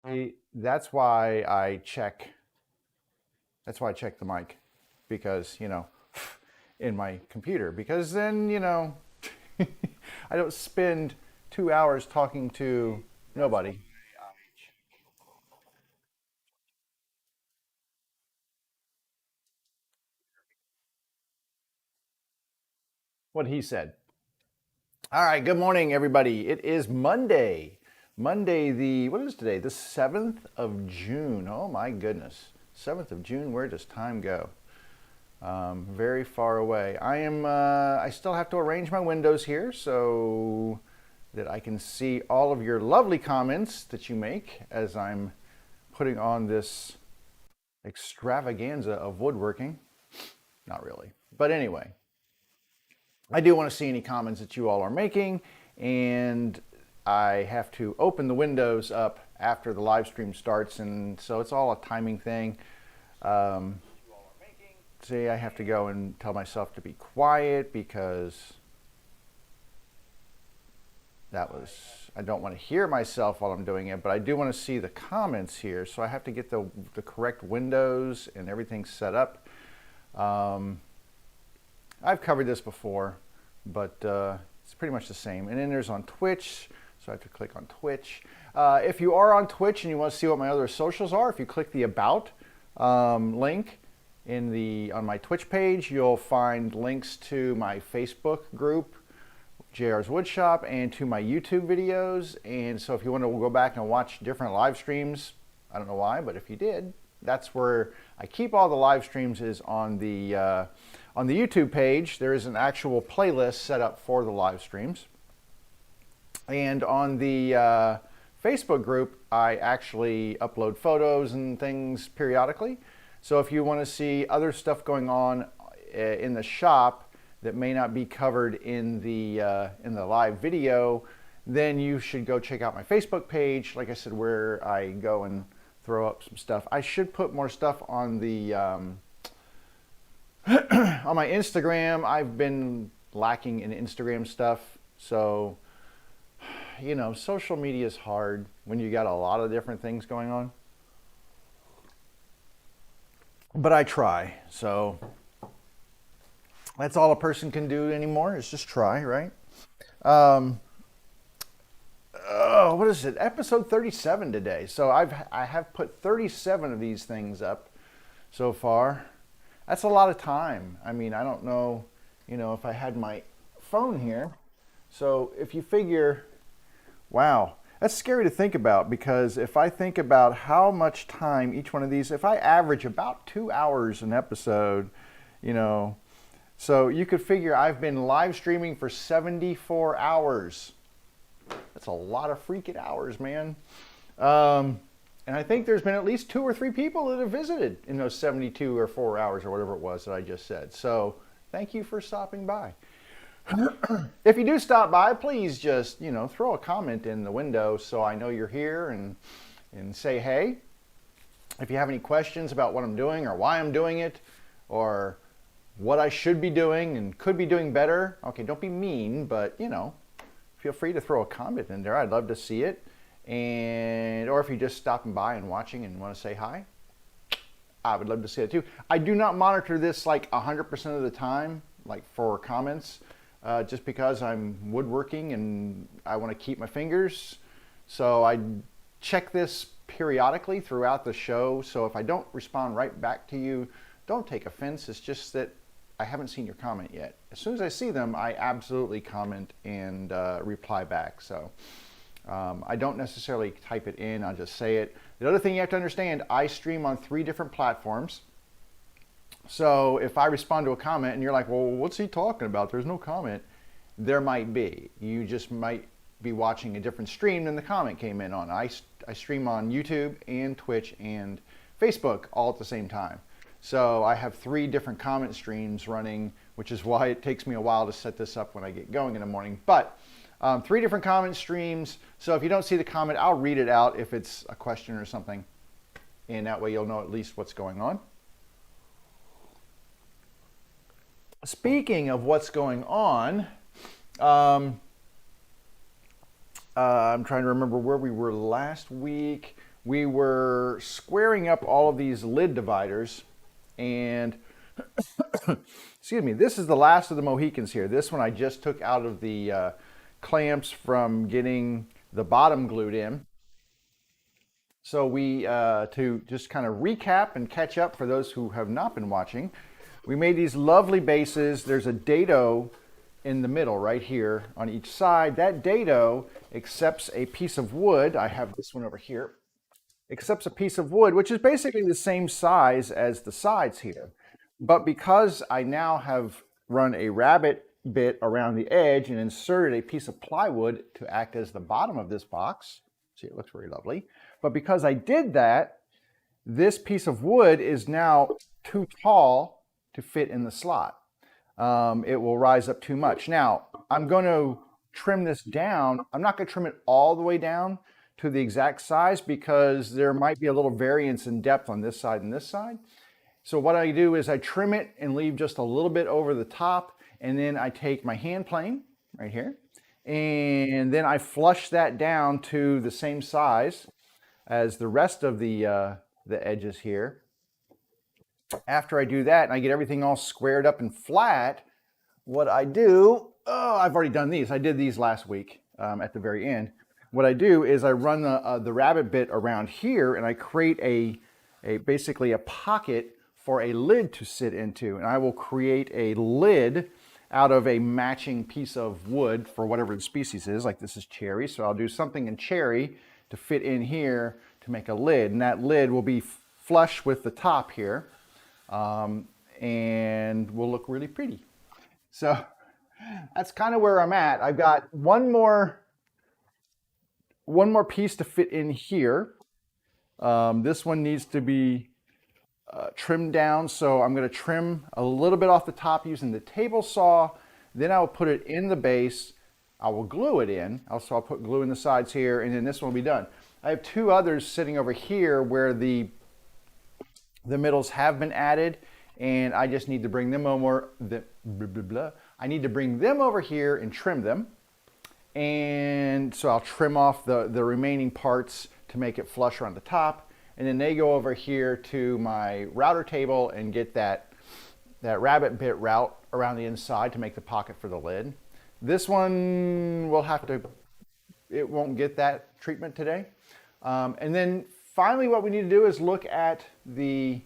That's why I check. That's why I check the mic, because in my computer, because then I don't spend 2 hours talking to nobody. What he said. All right, good morning, everybody. It is Monday. Monday, what is today? The 7th of June. Oh, my goodness. 7th of June, where does time go? Very far away. I still have to arrange my windows here so that I can see all of your lovely comments that you make as I'm putting on this extravaganza of woodworking. Not really. But anyway, I do want to see any comments that you all are making, and I have to open the windows up after the live stream starts, and so it's all a timing thing. See, I have to go and tell myself to be quiet because I don't want to hear myself while I'm doing it, but I do want to see the comments here, so I have to get the correct windows and everything set up. I've covered this before, but it's pretty much the same. And then there's on Twitch, so I have to click on Twitch. If you are on Twitch and you want to see what my other socials are, if you click the About link on my Twitch page, you'll find links to my Facebook group, JR's Woodshop, and to my YouTube videos. And so if you want to go back and watch different live streams, I don't know why, but if you did, that's where I keep all the live streams, is on the YouTube page. There is an actual playlist set up for the live streams. And on the Facebook group, I actually upload photos and things periodically. So if you want to see other stuff going on in the shop that may not be covered in the live video, then you should go check out my Facebook page, like I said, where I go and throw up some stuff. I should put more stuff on the on my Instagram. I've been lacking in Instagram stuff, so social media is hard when you got a lot of different things going on. But I try, so that's all a person can do anymore, is just try, right? Um, what is it? Episode 37 today. So I have put 37 of these things up so far. That's a lot of time. I mean, I don't know, if I had my phone here. So if you figure, wow, that's scary to think about, because if I think about how much time each one of these, if I average about 2 hours an episode, so you could figure I've been live streaming for 74 hours. That's a lot of freaking hours, man. And I think there's been at least 2 or 3 people that have visited in those 72 or 4 hours or whatever it was that I just said. So thank you for stopping by. If you do stop by, please just, throw a comment in the window so I know you're here, and say hey. If you have any questions about what I'm doing or why I'm doing it, or what I should be doing and could be doing better, okay, don't be mean, but, feel free to throw a comment in there. I'd love to see it. Or if you're just stopping by and watching and want to say hi, I would love to see it too. I do not monitor this like 100% of the time, like for comments. Just because I'm woodworking and I want to keep my fingers. So I check this periodically throughout the show. So if I don't respond right back to you, don't take offense. It's just that I haven't seen your comment yet. As soon as I see them, I absolutely comment and reply back. So I don't necessarily type it in, I'll just say it. The other thing you have to understand, I stream on 3 different platforms. So if I respond to a comment and you're like, well, what's he talking about? There's no comment. There might be. You just might be watching a different stream than the comment came in on. I stream on YouTube and Twitch and Facebook all at the same time. So I have 3 different comment streams running, which is why it takes me a while to set this up when I get going in the morning. But 3 different comment streams. So if you don't see the comment, I'll read it out if it's a question or something. And that way you'll know at least what's going on. Speaking of what's going on, I'm trying to remember where we were last week. we were squaring up all of these lid dividers, and excuse me, this is the last of the Mohicans here. This one I just took out of the clamps from getting the bottom glued in. So we, to just kind of recap and catch up for those who have not been watching, we made these lovely bases. There's a dado in the middle right here on each side. That dado accepts a piece of wood. I have this one over here. Accepts a piece of wood, which is basically the same size as the sides here. But because I now have run a rabbet bit around the edge and inserted a piece of plywood to act as the bottom of this box, see, it looks very lovely. But because I did that, this piece of wood is now too tall to fit in the slot. It will rise up too much. Now, I'm going to trim this down. I'm not going to trim it all the way down to the exact size because there might be a little variance in depth on this side and this side. So what I do is I trim it and leave just a little bit over the top, and then I take my hand plane right here, and then I flush that down to the same size as the rest of the edges here. After I do that and I get everything all squared up and flat, what I do, I've already done these. I did these last week at the very end. What I do is I run the rabbet bit around here, and I create basically a pocket for a lid to sit into. And I will create a lid out of a matching piece of wood for whatever the species is. Like this is cherry, so I'll do something in cherry to fit in here to make a lid. And that lid will be flush with the top here, and will look really pretty. So that's kind of where I'm at. I've got one more piece to fit in here. This one needs to be trimmed down, so I'm going to trim a little bit off the top using the table saw. Then I will put it in the base. I will glue it in. Also, I'll put glue in the sides here, and then this one will be done. I have two others sitting over here where the middles have been added, and I just need to bring them over. I need to bring them over here and trim them. And so I'll trim off the remaining parts to make it flush around the top. And then they go over here to my router table and get that rabbet bit route around the inside to make the pocket for the lid. This one will have to, it won't get that treatment today. And then finally what we need to do is look at the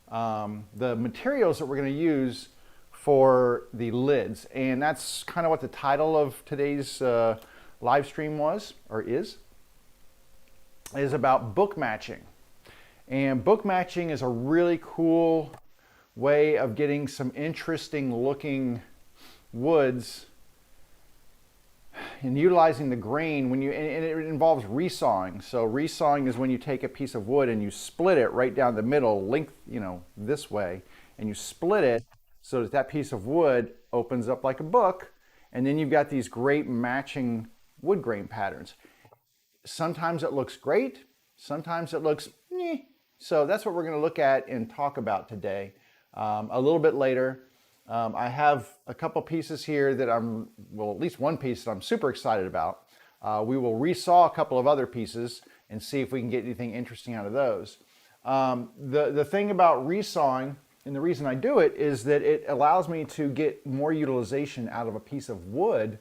materials that we're going to use for the lids. And that's kind of what the title of today's live stream was, or is about book matching. And book matching is a really cool way of getting some interesting looking woods and utilizing the grain when you, and it involves resawing. So resawing is when you take a piece of wood and you split it right down the middle, length, this way, and you split it so that piece of wood opens up like a book, and then you've got these great matching wood grain patterns. Sometimes it looks great, sometimes it looks meh. So that's what we're going to look at and talk about today. A little bit later, I have a couple pieces here that at least one piece that I'm super excited about. We will resaw a couple of other pieces and see if we can get anything interesting out of those. The thing about resawing, and the reason I do it, is that it allows me to get more utilization out of a piece of wood.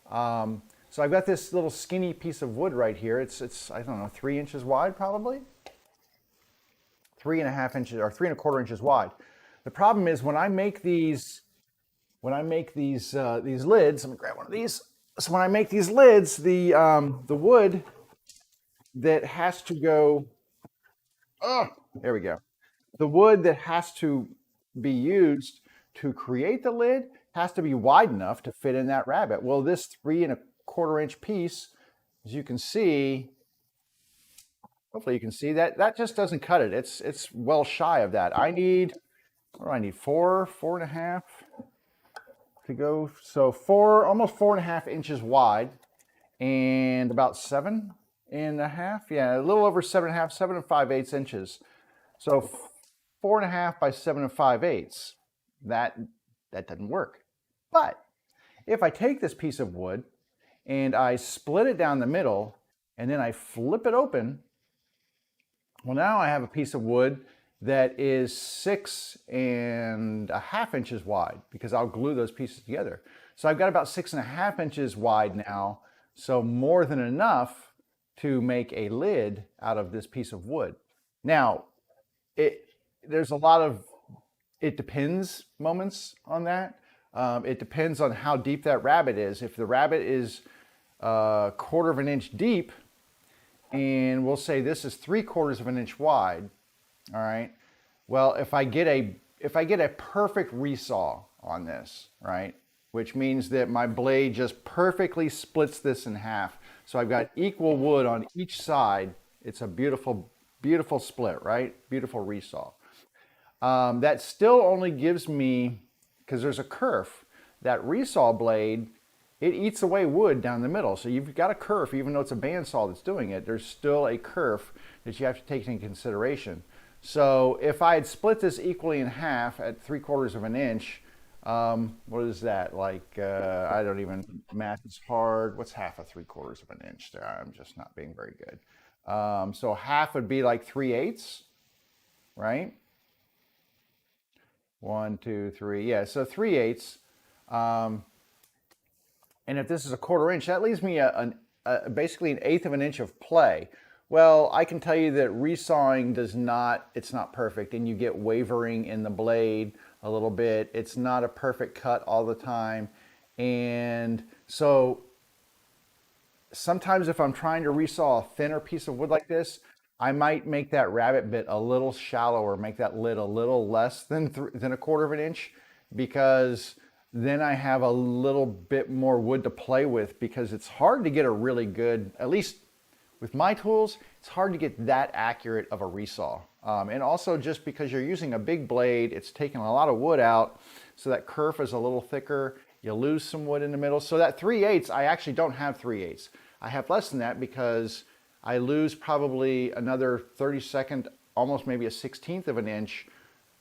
So I've got this little skinny piece of wood right here. It's I don't know, 3 inches wide probably? 3.5 inches or 3.25 inches wide. The problem is when I make these lids, let me grab one of these. So when I make these lids, the wood that has to go, there we go. The wood that has to be used to create the lid has to be wide enough to fit in that rabbet. Well, this 3.25 inch piece, as you can see, hopefully you can see that just doesn't cut it. It's well shy of that. I need, what do I need? 4.5 to go. So almost 4.5 inches wide and about 7.5. Yeah, a little over 7.5, 7 5/8 inches. So 4.5 by 7 5/8. That doesn't work. But if I take this piece of wood and I split it down the middle and then I flip it open, Well, now I have a piece of wood that is 6.5 inches wide because I'll glue those pieces together. So I've got about 6.5 inches wide now, so more than enough to make a lid out of this piece of wood. Now, it there's a lot of it depends moments on that. It depends on how deep that rabbit is. If the rabbit is a 1/4 inch deep, and we'll say this is 3/4 inch wide, all right. Well, if I get a perfect resaw on this, right, which means that my blade just perfectly splits this in half, so I've got equal wood on each side. It's a beautiful, beautiful split, right? Beautiful resaw. That still only gives me, because there's a kerf, that resaw blade, it eats away wood down the middle. So you've got a kerf, even though it's a bandsaw that's doing it, there's still a kerf that you have to take into consideration. So if I had split this equally in half at 3/4 inch, what is that? Like, I don't even, math is hard. What's half of 3/4 inch there? I'm just not being very good. So half would be like 3/8, right? 1, 2, 3. Yeah, so 3/8. And if this is a 1/4 inch, that leaves me basically an 1/8 of an inch of play. Well, I can tell you that resawing does not, it's not perfect, and you get wavering in the blade a little bit. It's not a perfect cut all the time. And so sometimes if I'm trying to resaw a thinner piece of wood like this, I might make that rabbit bit a little shallower, make that lid a little less than a 1/4 inch, because then I have a little bit more wood to play with, because it's hard to get a really good, at least with my tools, it's hard to get that accurate of a resaw. And also just because you're using a big blade, it's taking a lot of wood out, so that kerf is a little thicker. You lose some wood in the middle. So that 3/8, I actually don't have 3/8. I have less than that because I lose probably another 32nd, almost maybe a 1/16 of an inch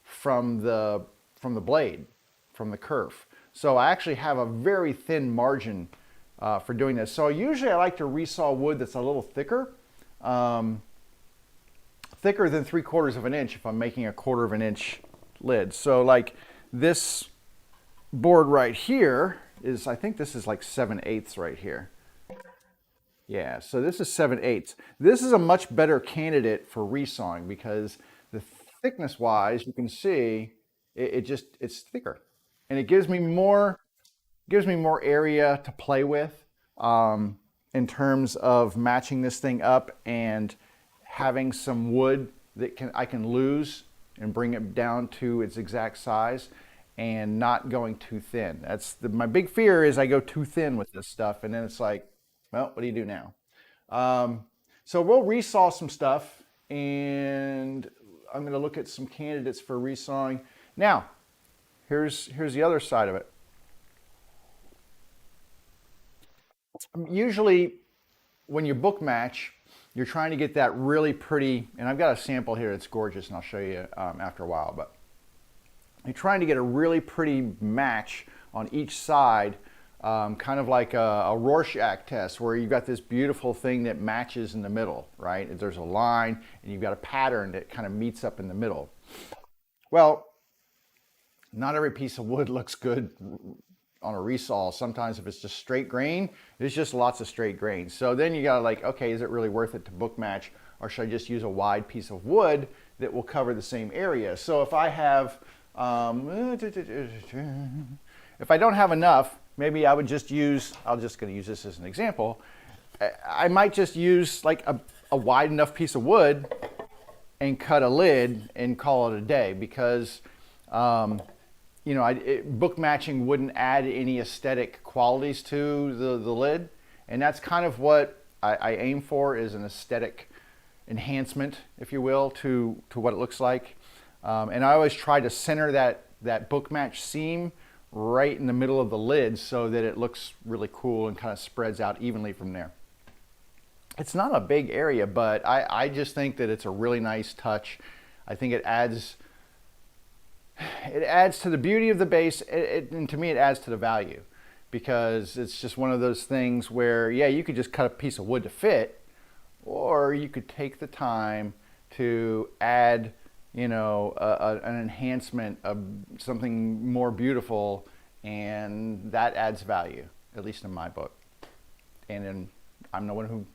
from the blade, from the kerf. So I actually have a very thin margin for doing this. So usually I like to resaw wood that's a little thicker, thicker than 3/4 inch if I'm making a 1/4 inch lid. So like this board right here is, I think this is like 7/8 right here. Yeah, so this is 7/8. This is a much better candidate for resawing because the thickness wise, you can see it's thicker, and it gives me more area to play with in terms of matching this thing up and having some wood that I can lose and bring it down to its exact size, and not going too thin. That's my big fear, is I go too thin with this stuff, and then it's like, well, what do you do now? So we'll resaw some stuff, and I'm going to look at some candidates for resawing. Now, here's the other side of it. Usually, when you book match, you're trying to get that really pretty, and I've got a sample here that's gorgeous, and I'll show you after a while, but you're trying to get a really pretty match on each side, kind of like a Rorschach test, where you've got this beautiful thing that matches in the middle, right? There's a line, and you've got a pattern that kind of meets up in the middle. Well, not every piece of wood looks good on a resaw. Sometimes if it's just straight grain, it's just lots of straight grain. So then you gotta like, okay, is it really worth it to book match, or should I just use a wide piece of wood that will cover the same area? So if I have, if I don't have enough, maybe I would just use, I'm just gonna use this as an example, I might just use like a wide enough piece of wood and cut a lid and call it a day, because you know, book matching wouldn't add any aesthetic qualities to the lid, and that's kind of what I aim for, is an aesthetic enhancement, if you will, to what it looks like. And I always try to center that book match seam right in the middle of the lid so that it looks really cool and kind of spreads out evenly from there. It's not a big area, but I just think that it's a really nice touch. I think it adds to the beauty of the base, and to me it adds to the value, because it's just one of those things where, yeah, you could just cut a piece of wood to fit, or you could take the time to add, you know, an enhancement of something more beautiful, and that adds value, at least in my book. And then I'm the one who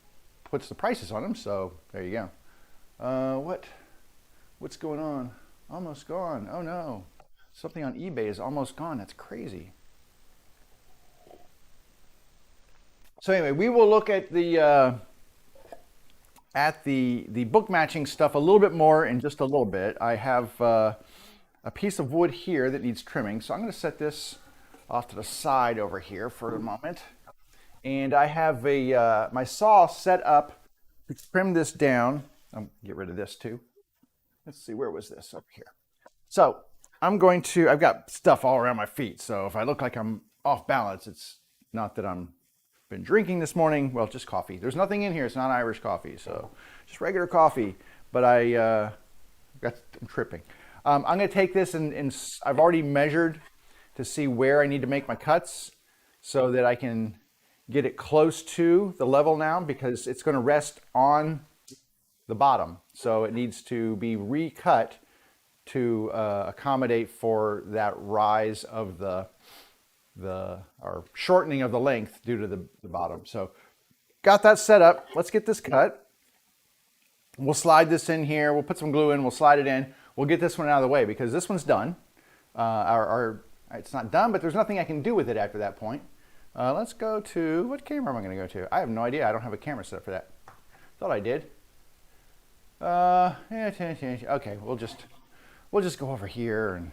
puts the prices on them, so there you go. What's going on? Almost gone. Oh no, something on eBay is almost gone. That's crazy. So anyway, we will look at the book matching stuff a little bit more in just a little bit. I have a piece of wood here that needs trimming, so I'm going to set this off to the side over here for a moment. And I have my saw set up to trim this down. I'll get rid of this too. Let's see, where was this? Over here. So I've got stuff all around my feet, so if I look like I'm off balance, it's not that I'm been drinking this morning. Well, just coffee. There's nothing in here. It's not Irish coffee, so just regular coffee. But I'm tripping. I'm going to take this and I've already measured to see where I need to make my cuts so that I can get it close to the level now, because it's going to rest on the bottom. So it needs to be recut to accommodate for that rise of or shortening of the length due to the bottom. So got that set up. Let's get this cut. We'll slide this in here. We'll put some glue in. We'll slide it in. We'll get this one out of the way because this one's done. It's not done, but there's nothing I can do with it after that point. Let's go to, what camera am I going to go to? I have no idea. I don't have a camera set up for that. Thought I did. Okay, we'll just go over here, and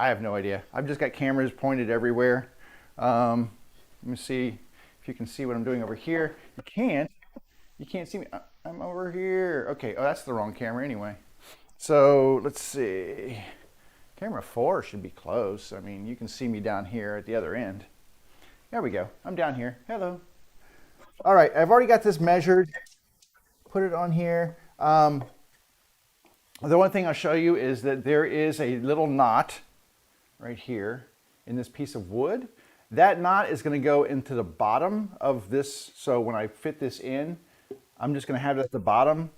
I have no idea. I've just got cameras pointed everywhere. Let me see if you can see what I'm doing over here. You can't see me. I'm over here. Okay, oh, that's the wrong camera anyway. So let's see. Camera 4 should be close. I mean, you can see me down here at the other end. There we go. I'm down here. Hello. All right, I've already got this measured. Put it on here. The one thing I'll show you is that there is a little knot right here in this piece of wood. That knot is going to go into the bottom of this. So when I fit this in, I'm just going to have it at the bottom.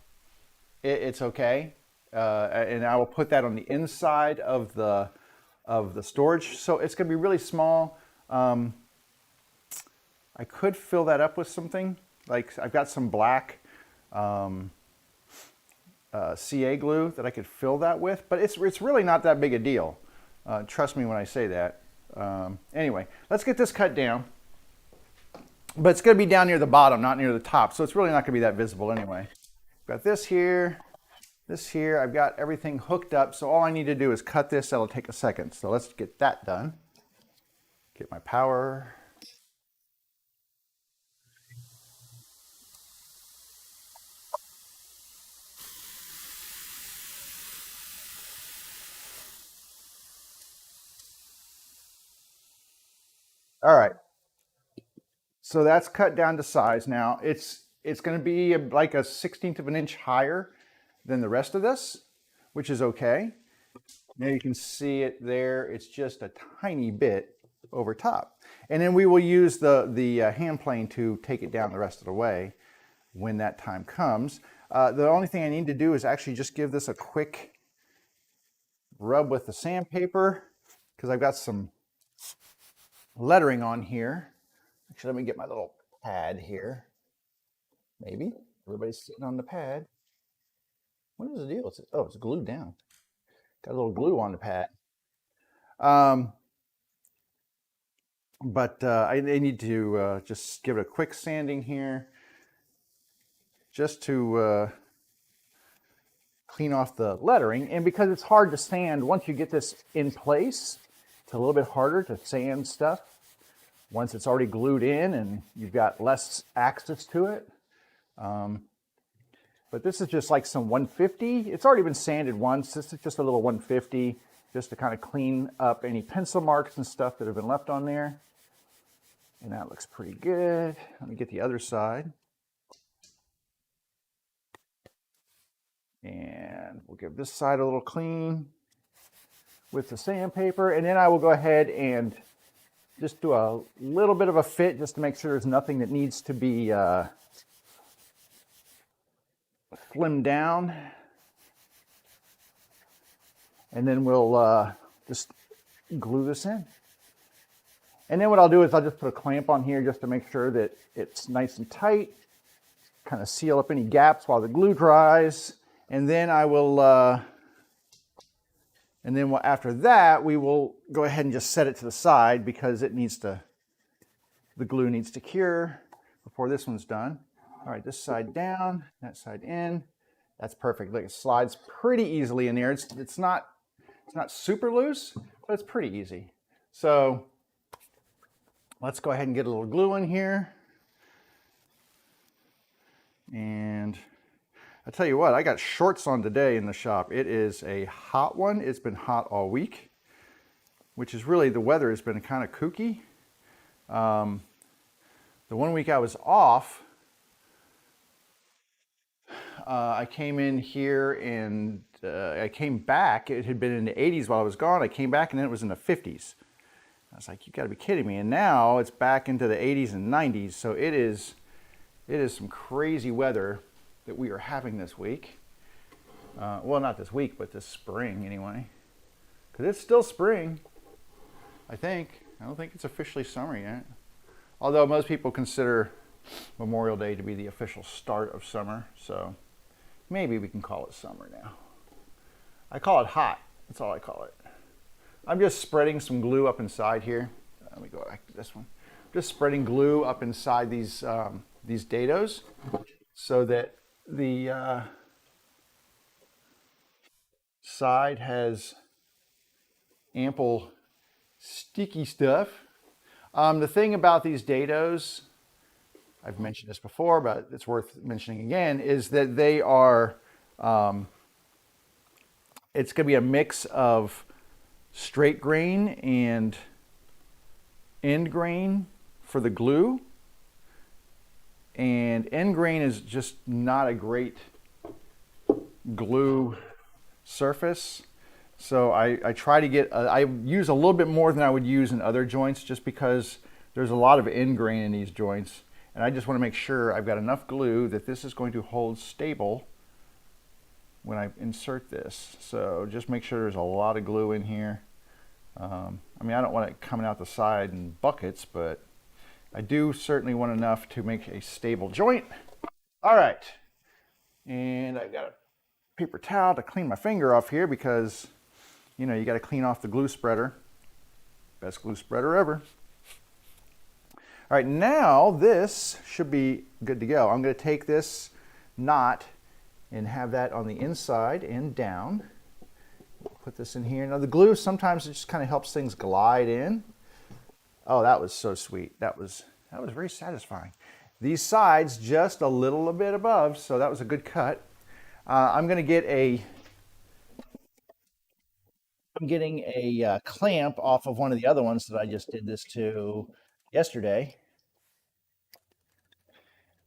It's okay. And I will put that on the inside of the storage. So it's going to be really small. I could fill that up with something. Like I've got some black CA glue that I could fill that with, but it's really not that big a deal. Trust me when I say that. Anyway, let's get this cut down. But it's going to be down near the bottom, not near the top, so it's really not going to be that visible anyway. Got this here, this here. I've got everything hooked up, so all I need to do is cut this. That'll take a second. So let's get that done. Get my power. All right. So that's cut down to size now. It's going to be like a 1/16 of an inch higher than the rest of this, which is okay. Now you can see it there. It's just a tiny bit over top. And then we will use the hand plane to take it down the rest of the way when that time comes. The only thing I need to do is actually just give this a quick rub with the sandpaper, because I've got some lettering on here. Actually, let me get my little pad here. Maybe. Everybody's sitting on the pad. What is the deal? It's glued down. Got a little glue on the pad. But I need to just give it a quick sanding here, just to clean off the lettering. And because it's hard to sand, once you get this in place, it's a little bit harder to sand stuff once it's already glued in and you've got less access to it. But this is just like some 150. It's already been sanded once. This is just a little 150, just to kind of clean up any pencil marks and stuff that have been left on there. And that looks pretty good. Let me get the other side. And we'll give this side a little clean with the sandpaper. And then I will go ahead and just do a little bit of a fit just to make sure there's nothing that needs to be slim down, and then we'll just glue this in. And then what I'll do is I'll just put a clamp on here just to make sure that it's nice and tight, kind of seal up any gaps while the glue dries. And then I will, after that, we will go ahead and just set it to the side because it needs to, the glue needs to cure before this one's done. All right, this side down, that side in. That's perfect. Look, it slides pretty easily in there. It's not super loose, but it's pretty easy. So let's go ahead and get a little glue in here. And I tell you what, I got shorts on today in the shop. It is a hot one. It's been hot all week, which is really, the weather has been kind of kooky. The one week I was off, I came in here and I came back. It had been in the 80s while I was gone. I came back and then it was in the 50s. I was like, you got to be kidding me. And now it's back into the 80s and 90s. So it is some crazy weather that we are having this week. Well, not this week, but this spring anyway. Because it's still spring, I think. I don't think it's officially summer yet. Although most people consider Memorial Day to be the official start of summer. So maybe we can call it summer now. I call it hot. That's all I call it. I'm just spreading some glue up inside here. Let me go back to this one. Just spreading glue up inside these dados so that the side has ample sticky stuff. The thing about these dados, I've mentioned this before, but it's worth mentioning again, is that they are, it's going to be a mix of straight grain and end grain for the glue. And end grain is just not a great glue surface. So I try to get, I use a little bit more than I would use in other joints just because there's a lot of end grain in these joints. And I just want to make sure I've got enough glue that this is going to hold stable when I insert this. So just make sure there's a lot of glue in here. I mean, I don't want it coming out the side in buckets, but I do certainly want enough to make a stable joint. All right. And I've got a paper towel to clean my finger off here because, you know, you got to clean off the glue spreader. Best glue spreader ever. All right, now this should be good to go. I'm going to take this knot and have that on the inside and down. Put this in here. Now the glue, sometimes it just kind of helps things glide in. Oh, that was so sweet. That was very satisfying. These sides just a little bit above, so that was a good cut. I'm getting a clamp off of one of the other ones that I just did this to yesterday.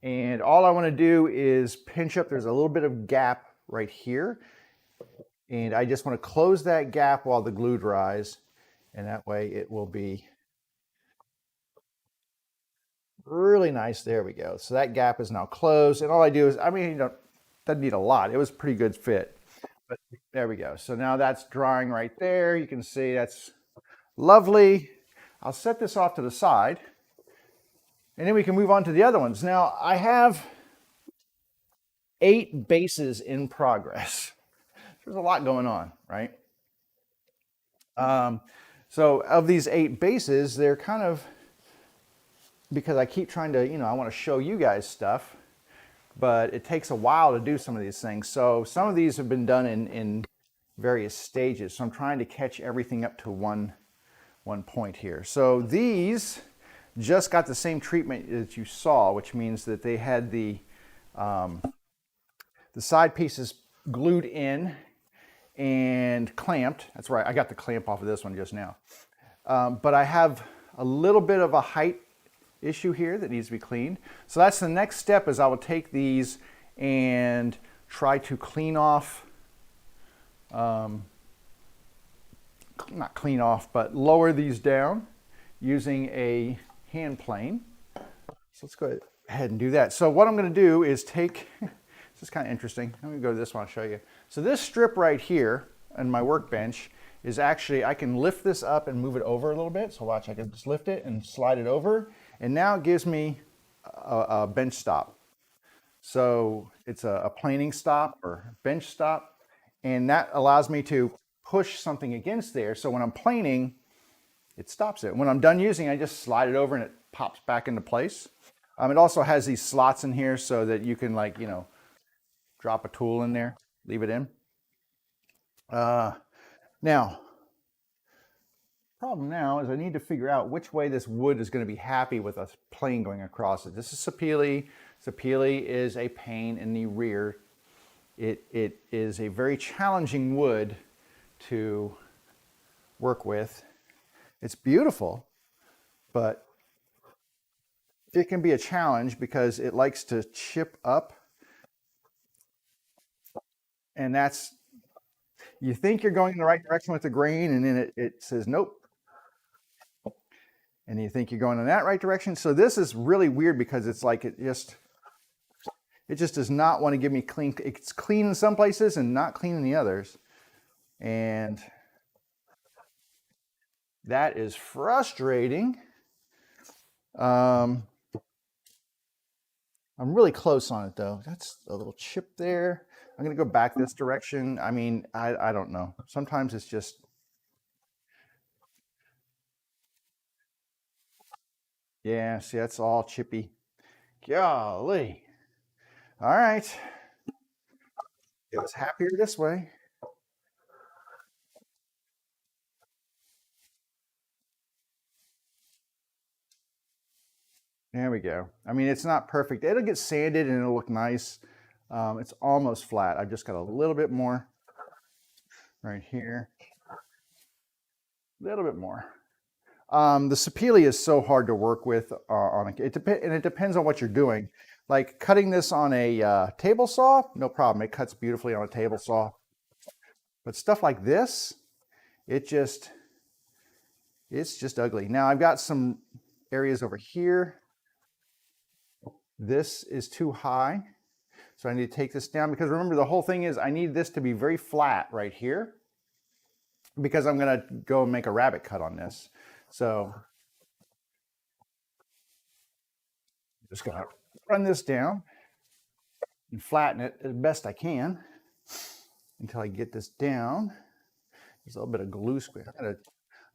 And all I want to do is pinch up. There's a little bit of gap right here. And I just want to close that gap while the glue dries. And that way it will be really nice. There we go. So that gap is now closed. And all I do is, I mean, you know, doesn't need a lot. It was a pretty good fit. But there we go. So now that's drying right there. You can see that's lovely. I'll set this off to the side. And then we can move on to the other ones. Now I have 8 bases in progress. There's a lot going on, right? So of these 8 bases, they're kind of, because I keep trying to, you know, I want to show you guys stuff, but it takes a while to do some of these things. So some of these have been done in various stages. So I'm trying to catch everything up to one point here. So these just got the same treatment that you saw, which means that they had the side pieces glued in and clamped. That's right, I got the clamp off of this one just now. But I have a little bit of a height issue here that needs to be cleaned. So that's the next step, is I will take these and try to clean off, not clean off, but lower these down using a hand plane. So let's go ahead and do that. So what I'm going to do is take This is kind of interesting. Let me go to this one, I'll show you. So this strip right here on my workbench is actually, I can lift this up and move it over a little bit. So watch, I can just lift it and slide it over. And now it gives me a bench stop. So it's a planing stop or bench stop. And that allows me to push something against there. So when I'm planing, it stops it. When I'm done using, I just slide it over and it pops back into place. It also has these slots in here so that you can, like, you know, drop a tool in there, leave it in. Now, problem now is I need to figure out which way this wood is going to be happy with a plane going across it. This is sapele. Sapele is a pain in the rear. It is a very challenging wood to work with. It's beautiful, but it can be a challenge because it likes to chip up. And that's, you think you're going in the right direction with the grain, and then it says nope. And you think you're going in that right direction. So this is really weird because it's like it just does not want to give me clean. It's clean in some places and not clean in the others. And that is frustrating. I'm really close on it though. That's a little chip there. I'm gonna go back this direction. I mean, I don't know. Sometimes it's just, yeah, see, that's all chippy. Golly. All right. It was happier this way. There we go. I mean, it's not perfect. It'll get sanded and it'll look nice. It's almost flat. I've just got a little bit more right here. A little bit more. The sapele is so hard to work with and it depends on what you're doing. Like cutting this on a table saw, no problem. It cuts beautifully on a table saw. But stuff like this, it's just ugly. Now I've got some areas over here. This is too high. So I need to take this down because remember the whole thing is I need this to be very flat right here because I'm gonna go and make a rabbit cut on this. So I'm just gonna run this down and flatten it as best I can until I get this down. There's a little bit of glue square. I'm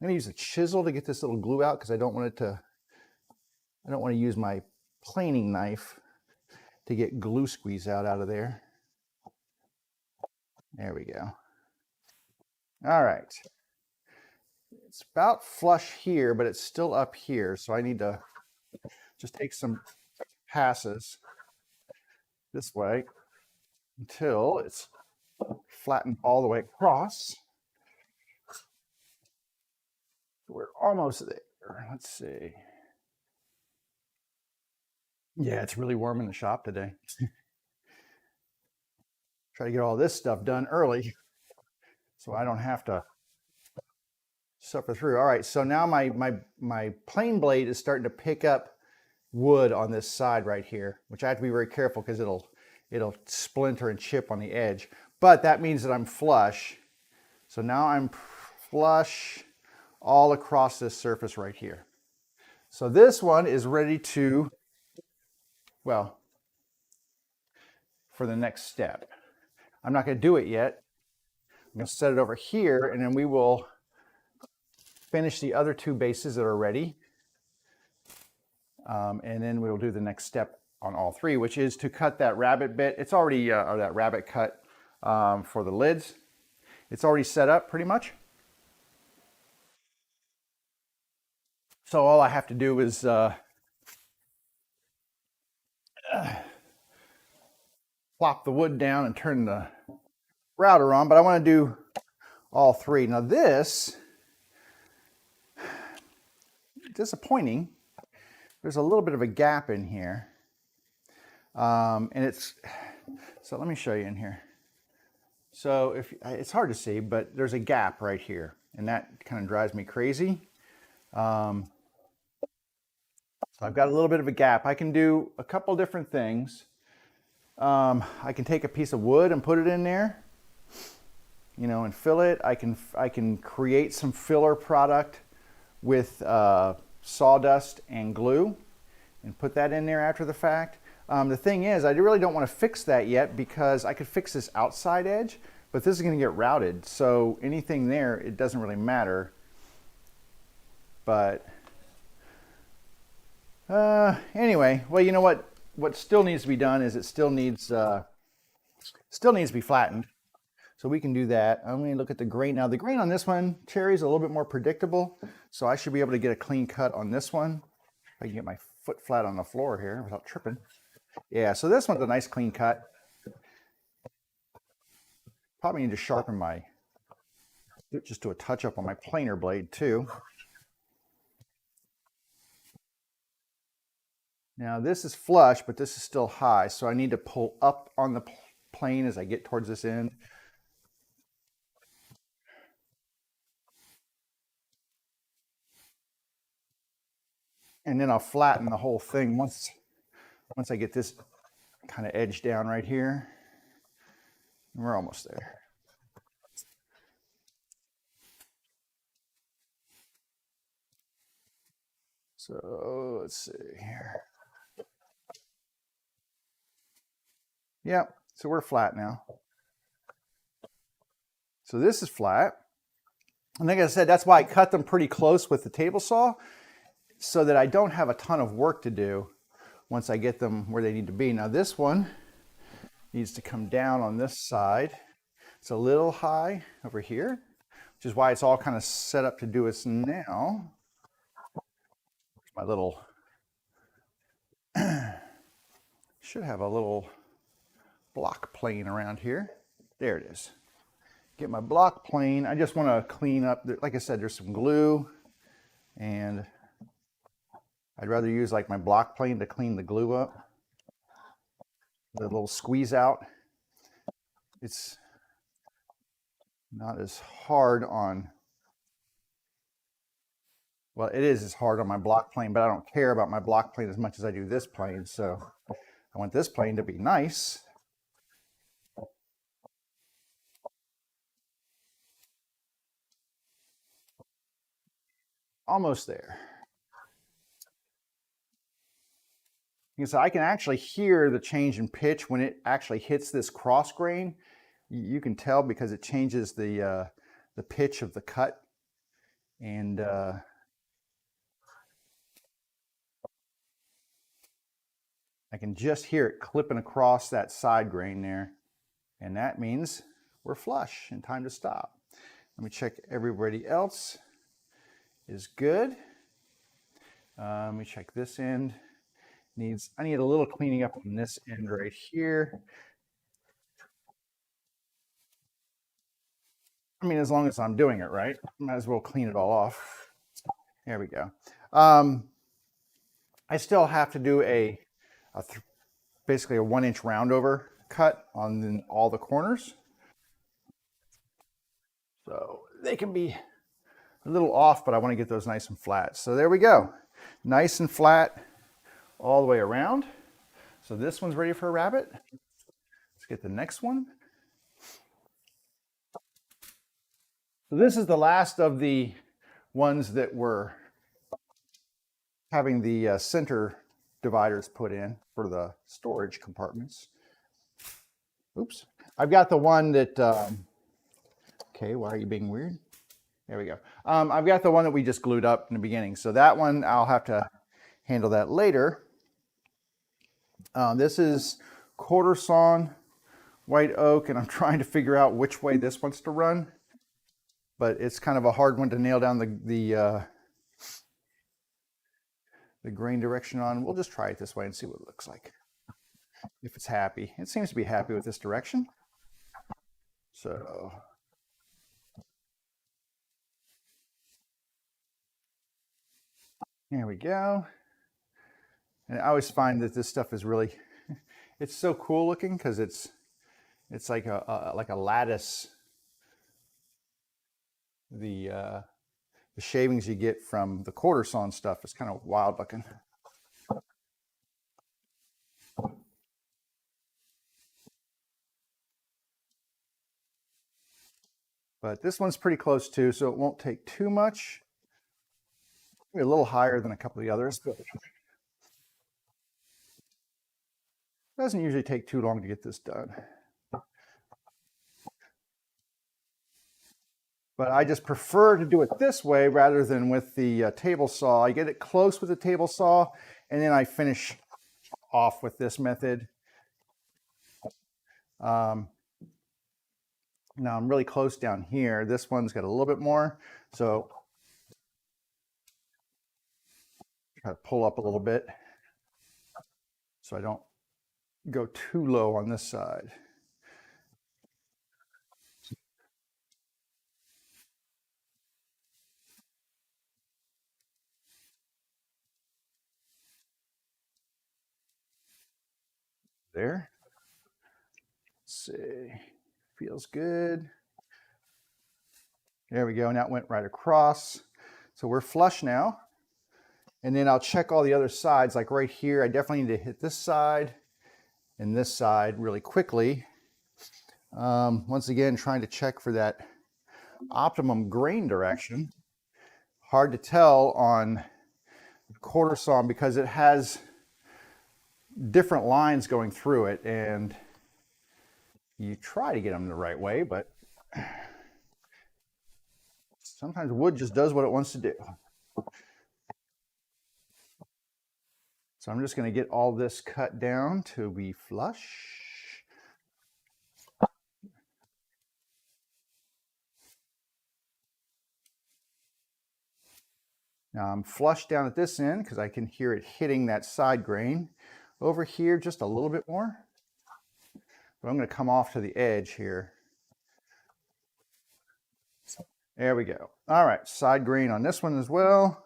gonna use a chisel to get this little glue out because I don't want to use my planing knife to get glue squeeze out of there. There we go. All right. It's about flush here, but it's still up here. So I need to just take some passes this way until it's flattened all the way across. We're almost there. Let's see. Yeah, it's really warm in the shop today. Try to get all this stuff done early so I don't have to suffer through. All right, so now my plane blade is starting to pick up wood on this side right here, which I have to be very careful because it'll splinter and chip on the edge. But that means that I'm flush. So now I'm flush all across this surface right here. So this one is ready to, well, for the next step. I'm not going to do it yet. I'm going to set it over here and then we will finish the other two bases that are ready. And then we'll do the next step on all three, which is to cut that rabbit bit. It's already, or that rabbit cut for the lids. It's already set up pretty much. So all I have to do is plop the wood down and turn the router on, but I want to do all three. Now this, disappointing, there's a little bit of a gap in here. And it's, so let me show you in here. So if it's hard to see, but there's a gap right here and that kind of drives me crazy. So I've got a little bit of a gap. I can do a couple different things. I can take a piece of wood and put it in there, you know, and fill it. I can create some filler product with sawdust and glue and put that in there after the fact. The thing is, I really don't want to fix that yet because I could fix this outside edge, but this is going to get routed. So anything there, it doesn't really matter. But anyway, well, you know what? What still needs to be done is it still needs to be flattened. So we can do that. I'm going to look at the grain. Now the grain on this one, cherry, is a little bit more predictable. So I should be able to get a clean cut on this one. If I can get my foot flat on the floor here without tripping. Yeah, so this one's a nice clean cut. Probably need to sharpen my, just do a touch up on my planer blade too. Now this is flush, but this is still high. So I need to pull up on the plane as I get towards this end. And then I'll flatten the whole thing once I get this kind of edge down right here. And we're almost there. So let's see here. Yep, so we're flat now. So this is flat. And like I said, that's why I cut them pretty close with the table saw, so that I don't have a ton of work to do once I get them where they need to be. Now this one needs to come down on this side. It's a little high over here, which is why it's all kind of set up to do us now. My little, should have a little block plane around here. There it is. Get my block plane. I just want to clean up, like I said, there's some glue, and I'd rather use like my block plane to clean the glue up. The little squeeze out. It's not as hard on, well, it is as hard on my block plane, but I don't care about my block plane as much as I do this plane. So I want this plane to be nice. Almost there. So I can actually hear the change in pitch when it actually hits this cross grain. You can tell because it changes the pitch of the cut, and I can just hear it clipping across that side grain there, and that means we're flush and time to stop. Let me check everybody else is good. Let me check this end. I need a little cleaning up on this end right here. I mean, as long as I'm doing it right, might as well clean it all off. There we go. I still have to do basically a 1-inch roundover cut on all the corners. So they can be a little off, but I want to get those nice and flat. So there we go. Nice and flat all the way around. So this one's ready for a rabbit. Let's get the next one. So this is the last of the ones that were having the center dividers put in for the storage compartments. Oops. I've got the one that, okay, why are you being weird? There we go. I've got the one that we just glued up in the beginning. So that one, I'll have to handle that later. This is quarter sawn white oak, and I'm trying to figure out which way this wants to run. But it's kind of a hard one to nail down the grain direction on. We'll just try it this way and see what it looks like. If it's happy. It seems to be happy with this direction. So there we go. And I always find that this stuff is really, it's so cool looking because it's like a lattice. The shavings you get from the quarter sawn stuff is kind of wild looking. But this one's pretty close too, so it won't take too much. Maybe a little higher than a couple of the others, but it doesn't usually take too long to get this done. But I just prefer to do it this way rather than with the table saw. I get it close with the table saw, and then I finish off with this method. Now I'm really close down here. This one's got a little bit more, so try to pull up a little bit so I don't go too low on this side. There. Let's see. Feels good. There we go. Now it went right across. So we're flush now. And then I'll check all the other sides. Like right here, I definitely need to hit this side and this side really quickly. Once again, trying to check for that optimum grain direction. Hard to tell on quarter saw because it has different lines going through it, and you try to get them the right way, but sometimes wood just does what it wants to do. So I'm just going to get all this cut down to be flush. Now I'm flush down at this end because I can hear it hitting that side grain. Over here, just a little bit more. But I'm going to come off to the edge here. There we go. All right, side grain on this one as well.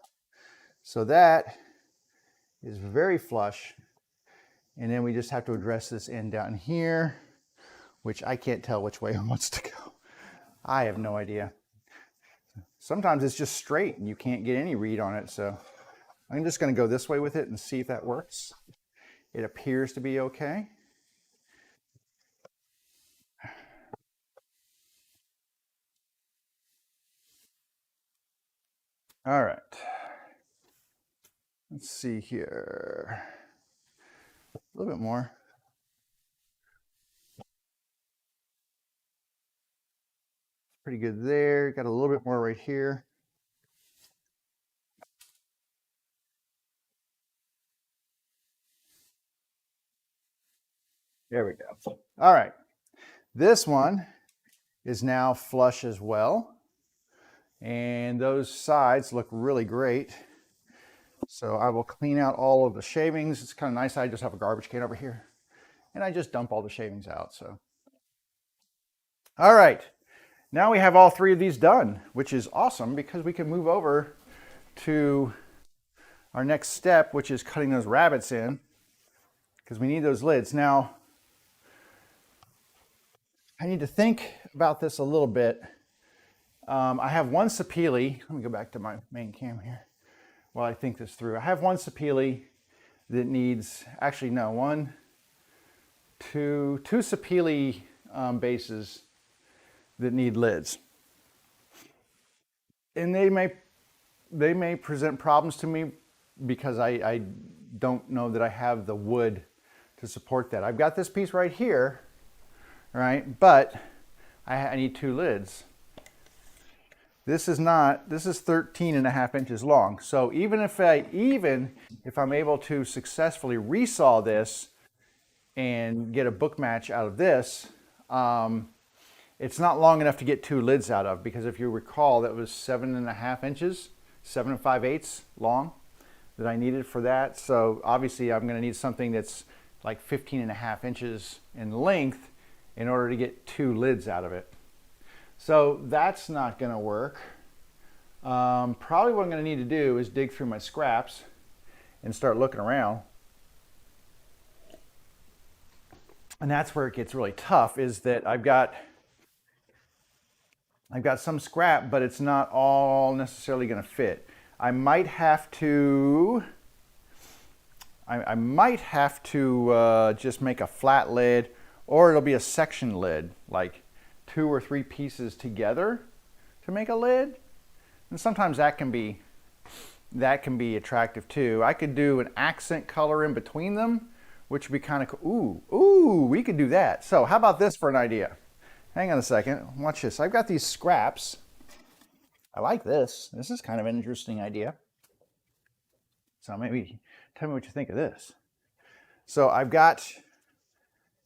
So that is very flush. And then we just have to address this end down here, which I can't tell which way it wants to go. I have no idea. Sometimes it's just straight and you can't get any read on it. So I'm just going to go this way with it and see if that works. It appears to be okay. All right. Let's see here. A little bit more. Pretty good there. Got a little bit more right here. There we go. All right. This one is now flush as well. And those sides look really great. So I will clean out all of the shavings. It's kind of nice. I just have a garbage can over here and I just dump all the shavings out. So, all right. Now we have all three of these done, which is awesome because we can move over to our next step, which is cutting those rabbets in because we need those lids. Now, I need to think about this a little bit. I have one sapele. Let me go back to my main cam here while I think this through. I have one sapele that needs, actually no, two sapele bases that need lids. And they may present problems to me because I don't know that I have the wood to support that. I've got this piece right here, right? But I need two lids. This is 13.5 inches long. So even if I'm able to successfully resaw this and get a Bookmatch out of this, it's not long enough to get two lids out of, because if you recall, that was 7.5 inches, 7 5/8 long that I needed for that. So obviously I'm going to need something that's like 15.5 inches in length in order to get two lids out of it. So that's not going to work. Probably what I'm going to need to do is dig through my scraps and start looking around. And that's where it gets really tough, is that I've got some scrap, but it's not all necessarily going to fit. I might have to just make a flat lid, or it'll be a section lid, like 2 or 3 pieces together to make a lid. And sometimes that can be attractive too. I could do an accent color in between them, which would be kind of cool. Ooh, we could do that. So how about this for an idea? Hang on a second, watch this. I've got these scraps. I like this. This is kind of an interesting idea. So maybe tell me what you think of this. So I've got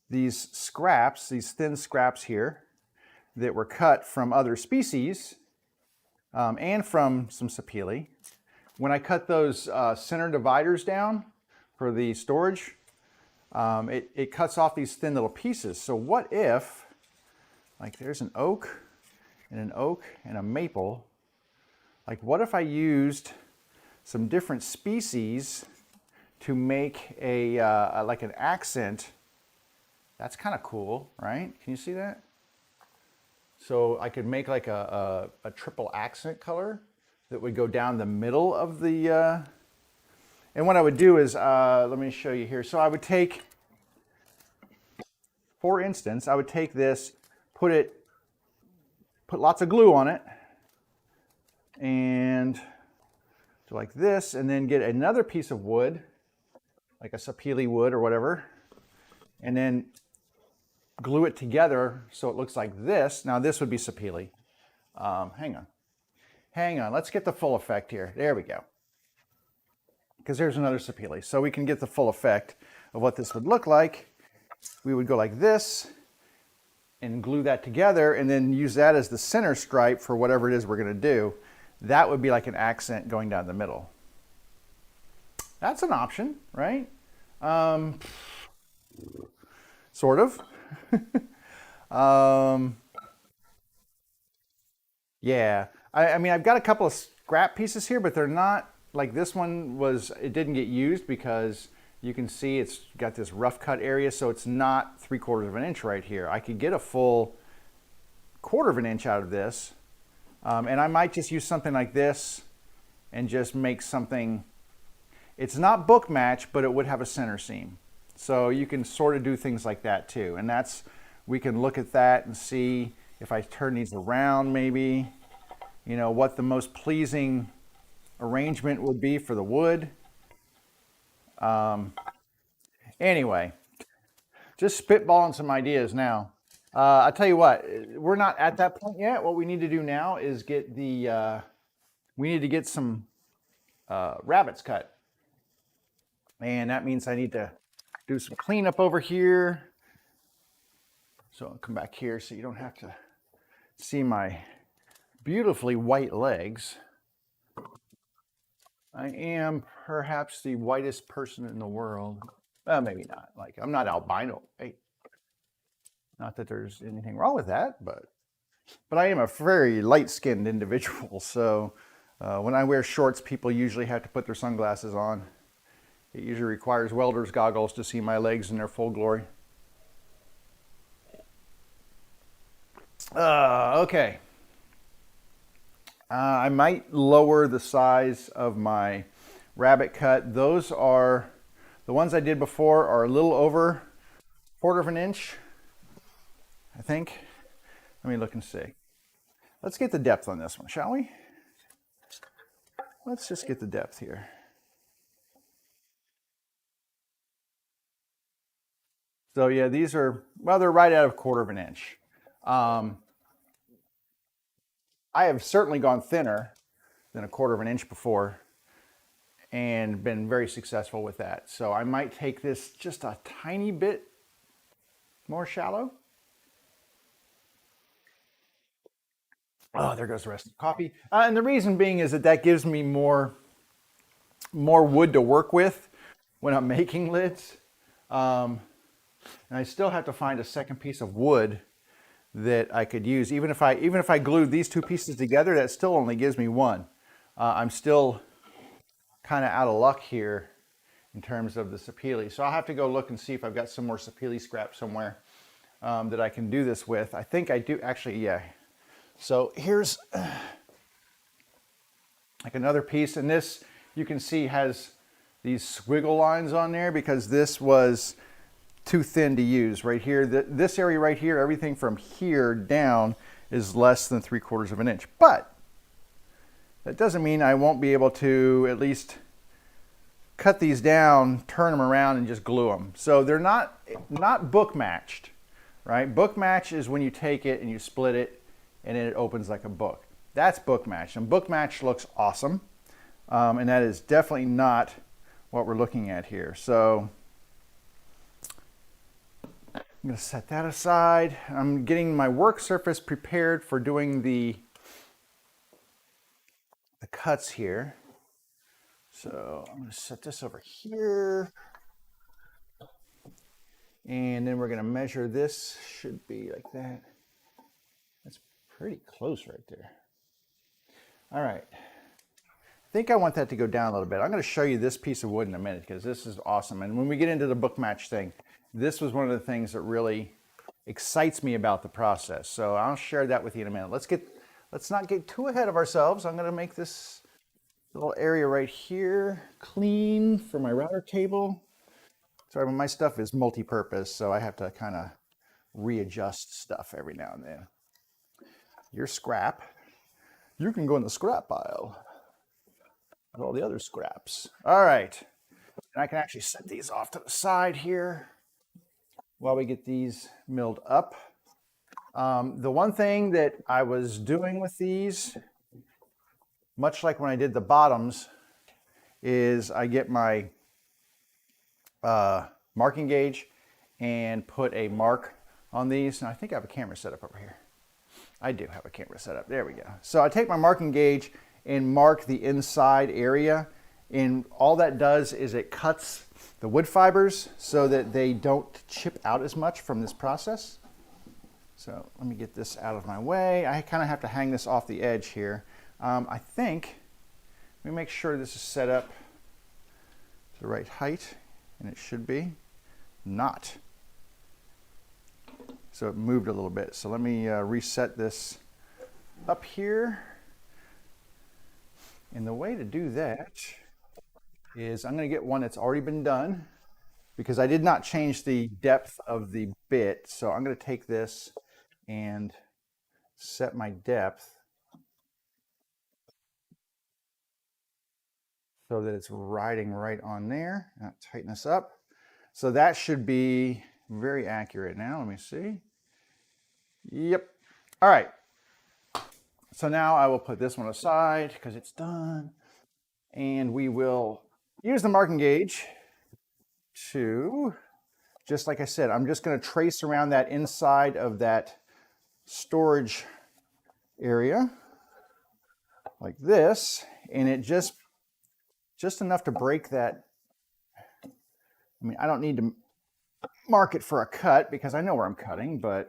these scraps, these thin scraps here that were cut from other species and from some sapele. When I cut those center dividers down for the storage, it cuts off these thin little pieces. So what if, like there's an oak and a maple, like what if I used some different species to make a like an accent? That's kind of cool, right? Can you see that? So I could make like a triple accent color that would go down the middle of the, and what I would do is, let me show you here. So I would take, for instance, I would take this, put lots of glue on it, and do like this, and then get another piece of wood, like a sapele wood or whatever, and then glue it together so it looks like this. Now this would be sapele. Hang on, let's get the full effect here. There we go. Because there's another sapele. So we can get the full effect of what this would look like. We would go like this and glue that together and then use that as the center stripe for whatever it is we're going to do. That would be like an accent going down the middle. That's an option, right? Sort of. Yeah, I mean, I've got a couple of scrap pieces here, but they're not, like this one was, it didn't get used because you can see it's got this rough cut area, so it's not 3/4 of an inch right here. I could get a full 1/4 of an inch out of this, and I might just use something like this and just make something. It's not Bookmatch, but it would have a center seam. So you can sort of do things like that too. And that's, we can look at that and see if I turn these around maybe, you know, what the most pleasing arrangement would be for the wood. Anyway, just spitballing some ideas now. I'll tell you what, we're not at that point yet. What we need to do now is get the, we need to get some rabbits cut. And that means I need to do some cleanup over here. So I'll come back here so you don't have to see my beautifully white legs. I am perhaps the whitest person in the world. Maybe not. Like, I'm not albino. Hey, not that there's anything wrong with that, but I am a very light-skinned individual. So when I wear shorts, people usually have to put their sunglasses on. It usually requires welder's goggles to see my legs in their full glory. Okay. I might lower the size of my rabbit cut. Those are, the ones I did before are a little over 1/4 of an inch, I think. Let me look and see. Let's get the depth on this one, shall we? Let's just get the depth here. So yeah, these are, well, they're right out of 1/4 of an inch. I have certainly gone thinner than 1/4 of an inch before and been very successful with that. So I might take this just a tiny bit more shallow. Oh, there goes the rest of the coffee. And the reason being is that that gives me more wood to work with when I'm making lids. And I still have to find a second piece of wood that I could use. Even if I glued these two pieces together, that still only gives me one. I'm still kind of out of luck here in terms of the sapele. So I'll have to go look and see if I've got some more sapele scrap somewhere that I can do this with. I think I do, actually, yeah. So here's like another piece, and this you can see has these squiggle lines on there because this was too thin to use. Right here, this area right here, everything from here down is less than 3/4 of an inch. But that doesn't mean I won't be able to at least cut these down, turn them around, and just glue them. So they're not book matched, right? Book match is when you take it and you split it and then it opens like a book. That's book match, and book match looks awesome. And that is definitely not what we're looking at here. So I'm going to set that aside. I'm getting my work surface prepared for doing the cuts here. So I'm going to set this over here. And then we're going to measure this. Should be like that. That's pretty close right there. All right. I think I want that to go down a little bit. I'm going to show you this piece of wood in a minute because this is awesome. And when we get into the book match thing, this was one of the things that really excites me about the process. So I'll share that with you in a minute. Let's not get too ahead of ourselves. I'm going to make this little area right here clean for my router table. Sorry, my stuff is multi-purpose, so I have to kind of readjust stuff every now and then. Your scrap, you can go in the scrap pile with all the other scraps. All right, and I can actually set these off to the side here while we get these milled up. The one thing that I was doing with these, much like when I did the bottoms, is I get my marking gauge and put a mark on these. And I think I have a camera set up over here. I do have a camera set up. There we go. So I take my marking gauge and mark the inside area. And all that does is it cuts the wood fibers so that they don't chip out as much from this process. So let me get this out of my way. I kind of have to hang this off the edge here. I think, let me make sure this is set up to the right height, and it should be not. So it moved a little bit. So let me reset this up here. And the way to do that is I'm going to get one that's already been done because I did not change the depth of the bit. So I'm going to take this and set my depth so that it's riding right on there. Now tighten this up. So that should be very accurate now. Let me see. Yep. All right. So now I will put this one aside because it's done. And we will use the marking gauge to, just like I said, I'm just going to trace around that inside of that storage area like this. And it just enough to break that. I mean, I don't need to mark it for a cut because I know where I'm cutting, but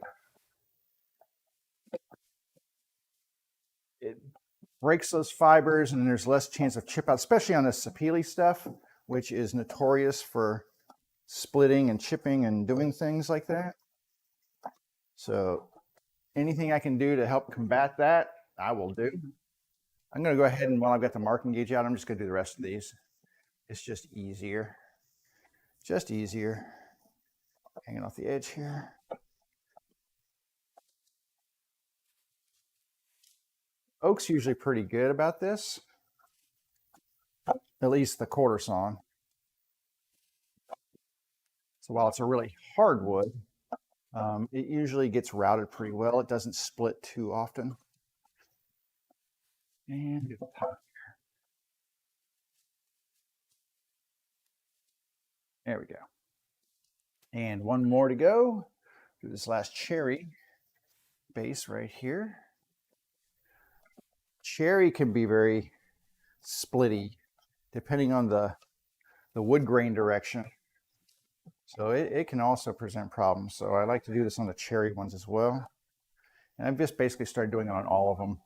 it breaks those fibers and there's less chance of chip out, especially on this sapele stuff, which is notorious for splitting and chipping and doing things like that. So anything I can do to help combat that, I will do. I'm going to go ahead and while I've got the marking gauge out, I'm just going to do the rest of these. It's just easier. Just easier. Hanging off the edge here. Oak's usually pretty good about this, at least the quarter sawn. So while it's a really hard wood, it usually gets routed pretty well. It doesn't split too often. And do the top here. There we go. And one more to go. Do this last cherry base right here. Cherry can be very splitty depending on the wood grain direction. So it can also present problems. So I like to do this on the cherry ones as well. And I've just basically started doing it on all of them.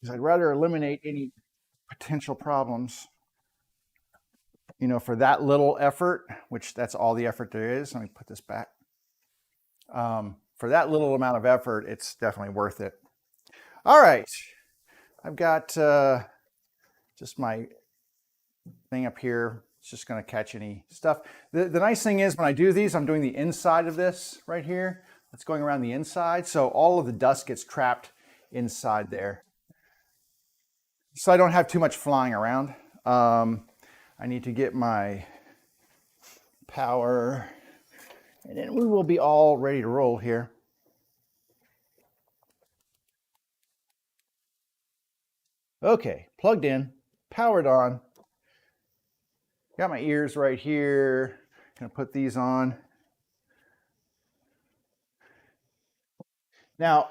Because I'd rather eliminate any potential problems. You know, for that little effort, which that's all the effort there is. Let me put this back. For that little amount of effort, it's definitely worth it. All right. I've got just my thing up here It's just going to catch any stuff. The nice thing is when I do these, I'm doing the inside of this right here. It's going around the inside. So all of the dust gets trapped inside there. So I don't have too much flying around. I need to get my power, and then we will be all ready to roll here. Okay, plugged in, powered on. Got my ears right here. Gonna put these on. Now,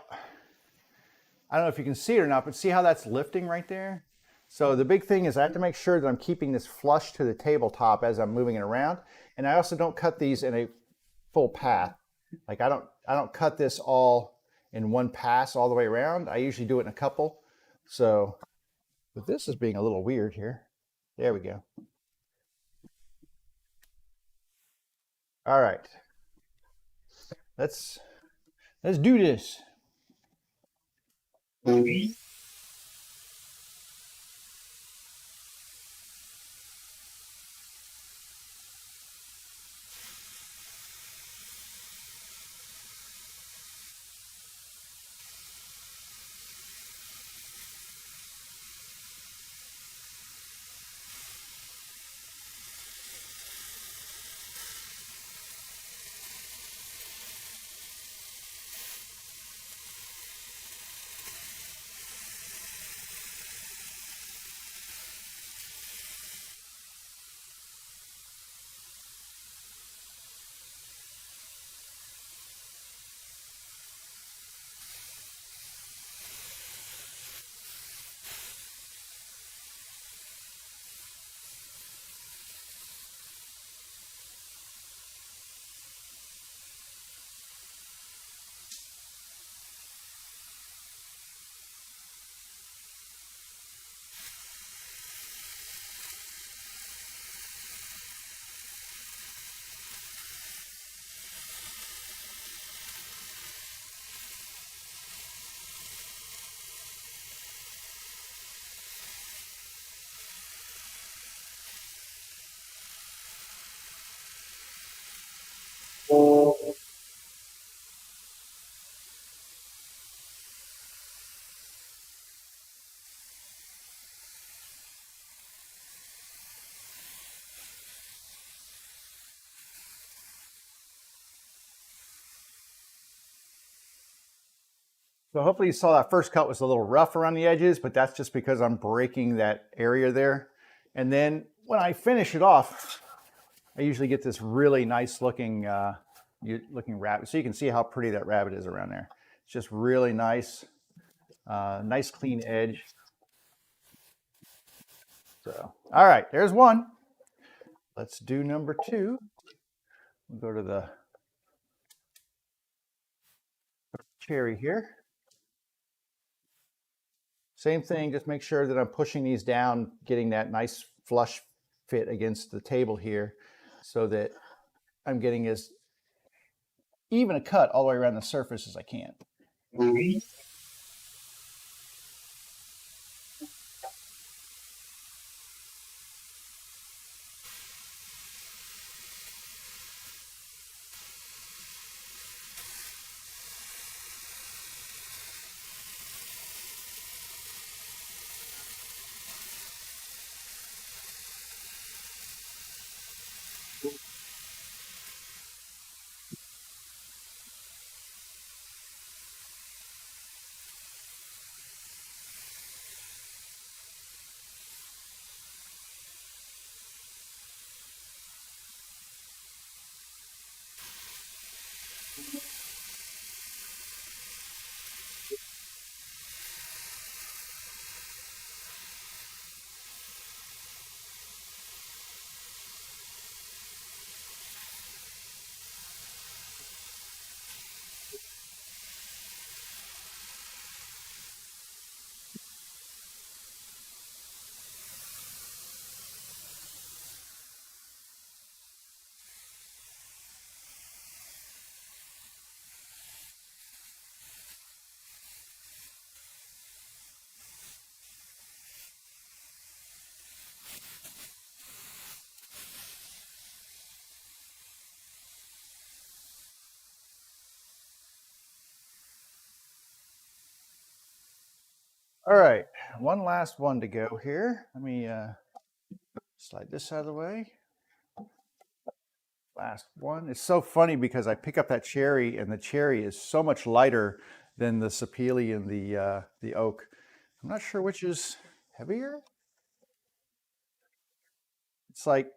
I don't know if you can see it or not, but see how that's lifting right there? So the big thing is I have to make sure that I'm keeping this flush to the tabletop as I'm moving it around. And I also don't cut these in a full path. Like I don't cut this all in one pass all the way around. I usually do it in a couple. So, but this is being a little weird here. There we go. All right. Let's do this. So hopefully you saw that first cut was a little rough around the edges, but that's just because I'm breaking that area there. And then when I finish it off, I usually get this really nice looking rabbit. So you can see how pretty that rabbit is around there. It's just really nice, nice clean edge. So, all right, there's one. Let's do number two. We'll go to the cherry here. Same thing, just make sure that I'm pushing these down, getting that nice flush fit against the table here so that I'm getting as even a cut all the way around the surface as I can. All right, one last one to go here. Let me slide this out of the way. Last one. It's so funny because I pick up that cherry, and the cherry is so much lighter than the sapele and the oak. I'm not sure which is heavier. It's like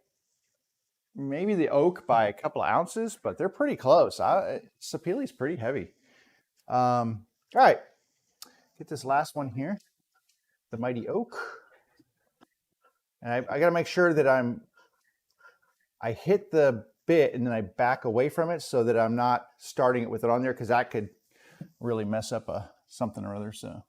maybe the oak by a couple of ounces, but they're pretty close. Sapele's pretty heavy. All right, get this last one here, the mighty oak. And I got to make sure that I hit the bit and then I back away from it so that I'm not starting it with it on there, because that could really mess up something or other. So.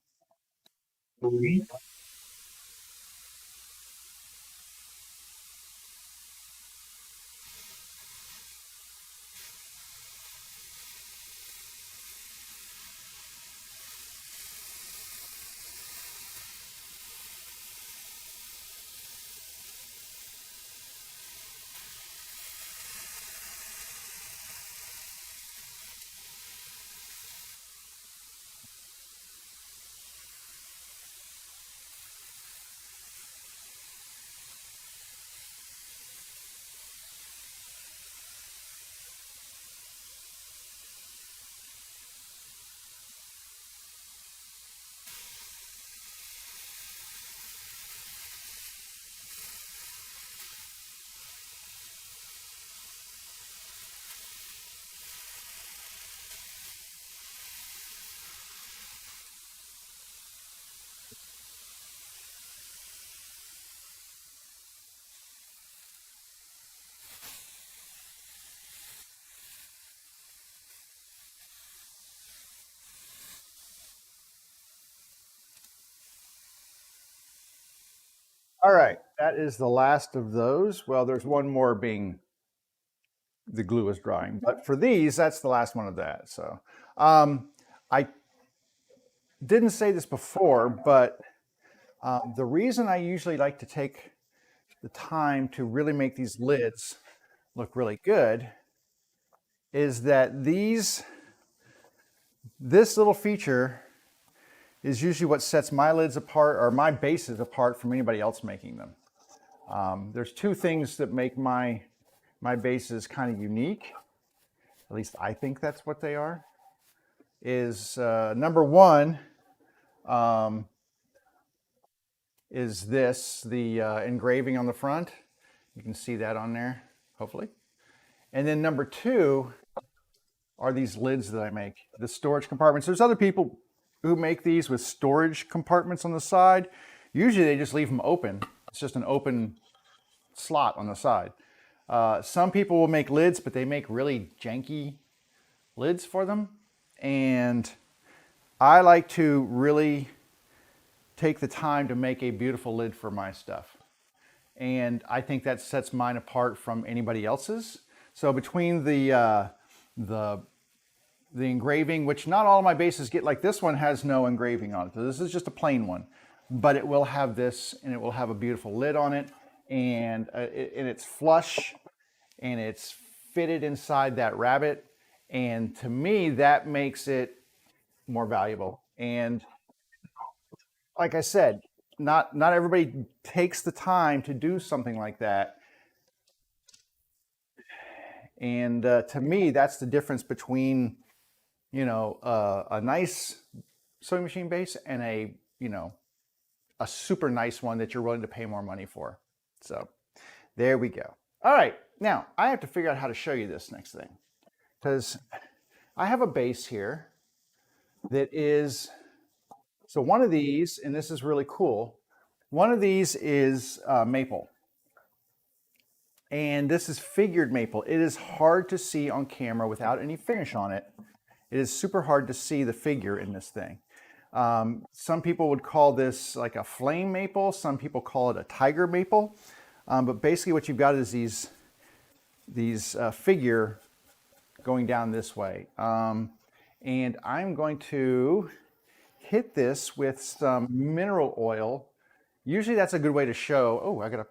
All right, that is the last of those. Well, there's one more being the glue is drying, but for these, that's the last one of that. So I didn't say this before, but the reason I usually like to take the time to really make these lids look really good is that this little feature is usually what sets my lids apart, or my bases apart, from anybody else making them. There's two things that make my bases kind of unique. At least I think that's what they are. Is number one is this, the engraving on the front. You can see that on there, hopefully. And then number two are these lids that I make, the storage compartments. There's other people who make these with storage compartments on the side. Usually they just leave them open. It's just an open slot on the side. Some people will make lids, but they make really janky lids for them. And I like to really take the time to make a beautiful lid for my stuff. And I think that sets mine apart from anybody else's. So between the engraving, which not all of my bases get, like this one has no engraving on it. So this is just a plain one, but it will have this, and it will have a beautiful lid on it, and it's flush, and it's fitted inside that rabbit. And to me, that makes it more valuable. And like I said, not everybody takes the time to do something like that. And to me, that's the difference between, a nice sewing machine base and a super nice one that you're willing to pay more money for. So there we go. All right, now I have to figure out how to show you this next thing, because I have a base here that is, so one of these, and this is really cool, one of these is maple. And this is figured maple. It is hard to see on camera without any finish on it. It is super hard to see the figure in this thing. Some people would call this like a flame maple. Some people call it a tiger maple. But basically what you've got is these figure going down this way. And I'm going to hit this with some mineral oil. Usually that's a good way to show, oh, I got a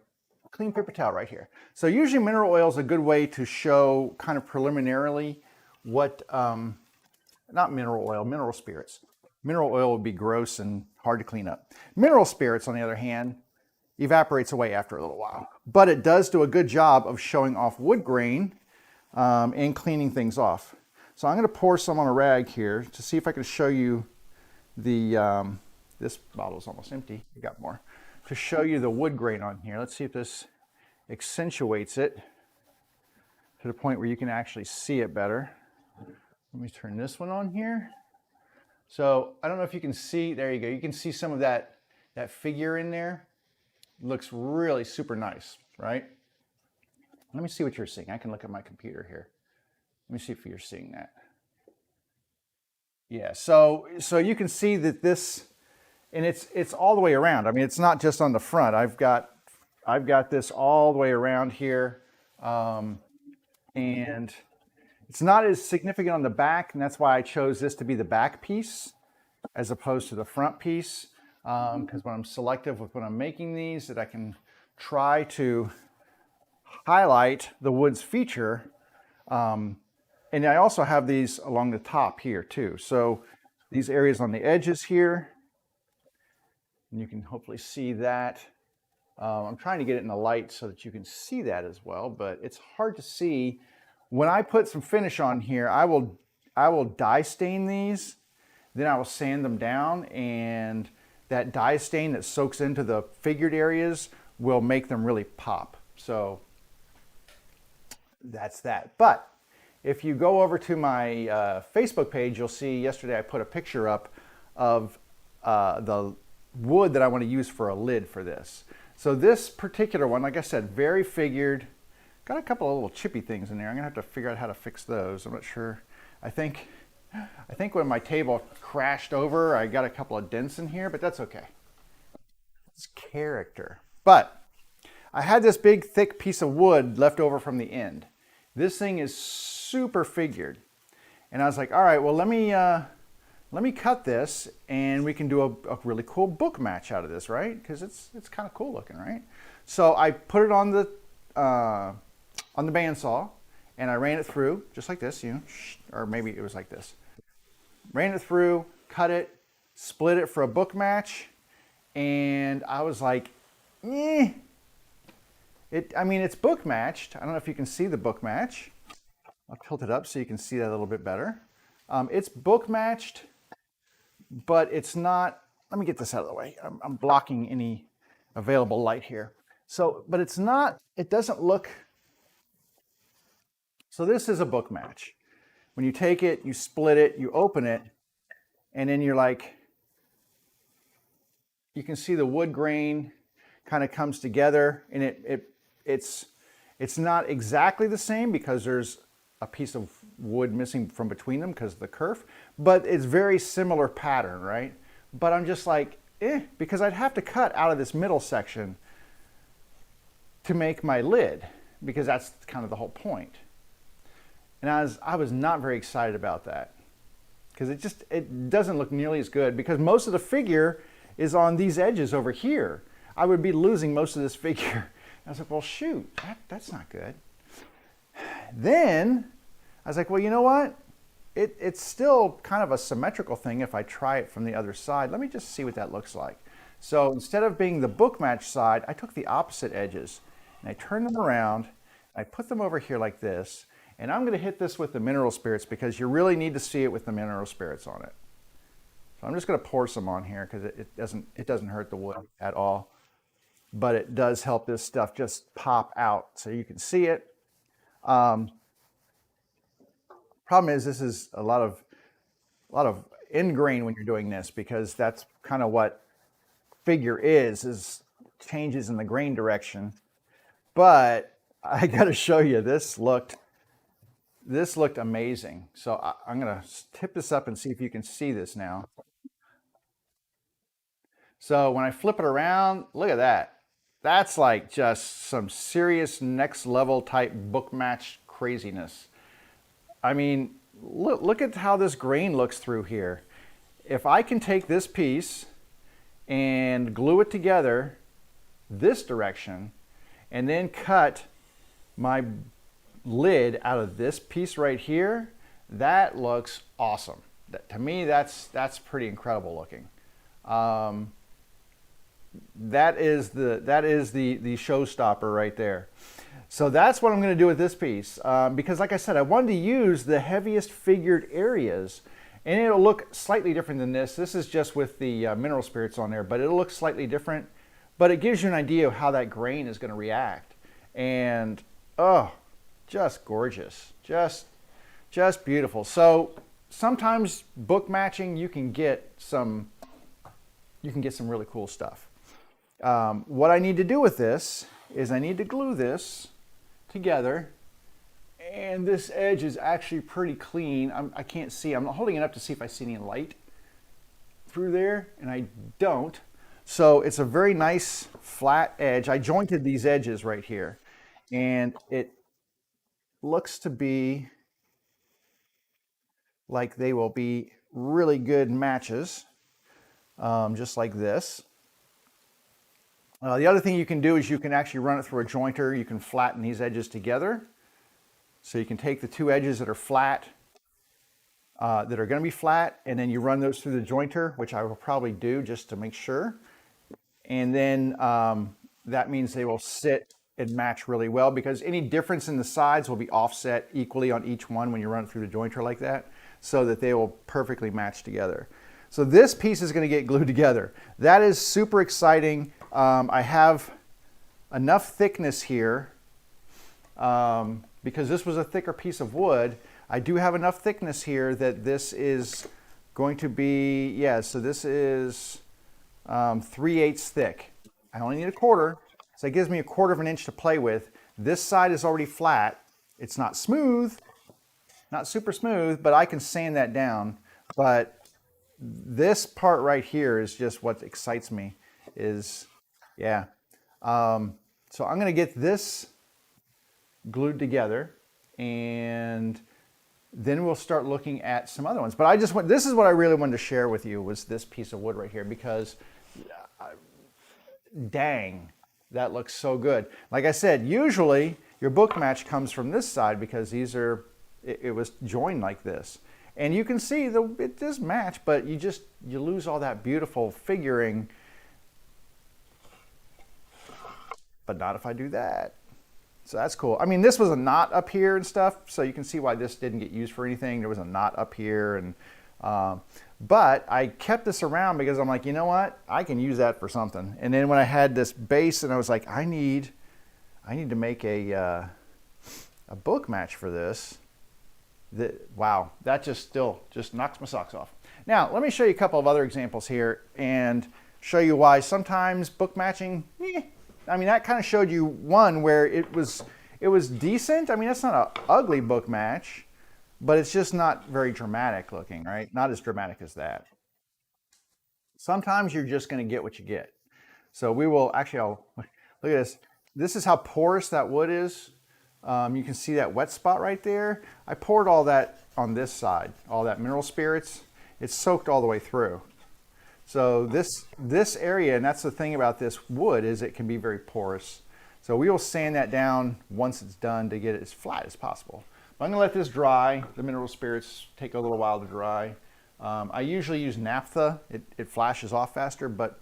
clean paper towel right here. So usually mineral oil is a good way to show kind of preliminarily what, not mineral oil, mineral spirits. Mineral oil would be gross and hard to clean up. Mineral spirits, on the other hand, evaporates away after a little while. But it does do a good job of showing off wood grain and cleaning things off. So I'm going to pour some on a rag here to see if I can show you the, this bottle is almost empty, we got more, to show you the wood grain on here. Let's see if this accentuates it to the point where you can actually see it better. Let me turn this one on here. So I don't know if you can see, there you go. You can see some of that figure in there. It looks really super nice, right? Let me see what you're seeing. I can look at my computer here. Let me see if you're seeing that. Yeah, so you can see that this, and it's all the way around. I mean, it's not just on the front. I've got this all the way around here, and it's not as significant on the back, and that's why I chose this to be the back piece as opposed to the front piece, because when I'm selective with when I'm making these, that I can try to highlight the wood's feature. And I also have these along the top here too. So these areas on the edges here, and you can hopefully see that. I'm trying to get it in the light so that you can see that as well, but it's hard to see. When I put some finish on here, I will dye stain these, then I will sand them down, and that dye stain that soaks into the figured areas will make them really pop. So that's that. But if you go over to my Facebook page, you'll see yesterday I put a picture up of the wood that I want to use for a lid for this. So this particular one, like I said, very figured. Got a couple of little chippy things in there. I'm gonna have to figure out how to fix those. I'm not sure. I think when my table crashed over, I got a couple of dents in here, but that's okay. It's character. But I had this big thick piece of wood left over from the end. This thing is super figured. And I was like, all right, well, let me cut this and we can do a really cool book match out of this, right? Because it's kind of cool looking, right? So I put it on the bandsaw and I ran it through just like this, or maybe it was like this. Ran it through, cut it, split it for a book match, and I was like, I mean, it's book matched. I don't know if you can see the book match. I'll tilt it up so you can see that a little bit better. It's book matched, but it's not, let me get this out of the way. I'm blocking any available light here. So, but it's not, it doesn't look, so this is a book match. When you take it, you split it, you open it, and then you're like, you can see the wood grain kind of comes together, and it's not exactly the same because there's a piece of wood missing from between them because of the kerf, but it's very similar pattern, right? But I'm just like, because I'd have to cut out of this middle section to make my lid, because that's kind of the whole point. And I was not very excited about that because it doesn't look nearly as good, because most of the figure is on these edges over here. I would be losing most of this figure. I was like, well, shoot, that's not good. Then I was like, well, you know what? It's still kind of a symmetrical thing if I try it from the other side. Let me just see what that looks like. So instead of being the book match side, I took the opposite edges and I turned them around. I put them over here like this. And I'm going to hit this with the mineral spirits because you really need to see it with the mineral spirits on it. So I'm just going to pour some on here because it doesn't hurt the wood at all. But it does help this stuff just pop out so you can see it. Problem is, this is a lot of end grain when you're doing this, because that's kind of what figure is changes in the grain direction. But I got to show you, this looked amazing. So I'm going to tip this up and see if you can see this now. So when I flip it around, look at that. That's like just some serious next level type book match craziness. I mean, look at how this grain looks through here. If I can take this piece and glue it together this direction and then cut my lid out of this piece right here, that looks awesome. To me, that's pretty incredible looking. Um, that is the showstopper right there. So that's what I'm going to do with this piece, because like I said, I wanted to use the heaviest figured areas, and it'll look slightly different than this. This is just with the mineral spirits on there, but it'll look slightly different. But it gives you an idea of how that grain is going to react, and oh, just gorgeous, just beautiful. So sometimes book matching, you can get some really cool stuff. What I need to do with this is I need to glue this together, and this edge is actually pretty clean. I can't see. I'm holding it up to see if I see any light through there, and I don't. So it's a very nice flat edge. I jointed these edges right here, and it looks to be like they will be really good matches, just like this. The other thing you can do is you can actually run it through a jointer. You can flatten these edges together. So you can take the two edges that are flat, that are going to be flat, and then you run those through the jointer, which I will probably do just to make sure. And then that means they will sit and match really well, because any difference in the sides will be offset equally on each one when you run it through the jointer like that, so that they will perfectly match together. So this piece is going to get glued together. That is super exciting. I have enough thickness here, because this was a thicker piece of wood. I do have enough thickness here that this is going to be, yeah, so this is 3/8 thick. I only need a quarter, so it gives me a quarter of an inch to play with. This side is already flat. It's not smooth, not super smooth, but I can sand that down. But this part right here is just what excites me, is, yeah. So I'm going to get this glued together, and then we'll start looking at some other ones. But I just want, this is what I really wanted to share with you, was this piece of wood right here, because dang, that looks so good. Like I said, usually your book match comes from this side, because these are, it was joined like this. And you can see it does match, but you lose all that beautiful figuring. But not if I do that. So that's cool. I mean, this was a knot up here and stuff, so you can see why this didn't get used for anything. There was a knot up here, and but I kept this around because I'm like, you know what? I can use that for something. And then when I had this base, and I was like, I need to make a book match for this. Wow, that just knocks my socks off. Now, let me show you a couple of other examples here and show you why sometimes book matching, I mean, that kind of showed you one where it was decent. I mean, that's not an ugly book match, but it's just not very dramatic looking, right? Not as dramatic as that. Sometimes you're just going to get what you get. So we will actually, look at this. This is how porous that wood is. You can see that wet spot right there. I poured all that on this side, all that mineral spirits. It's soaked all the way through. So this area, and that's the thing about this wood, is it can be very porous. So we will sand that down once it's done to get it as flat as possible. But I'm going to let this dry. The mineral spirits take a little while to dry. I usually use naphtha. It flashes off faster, but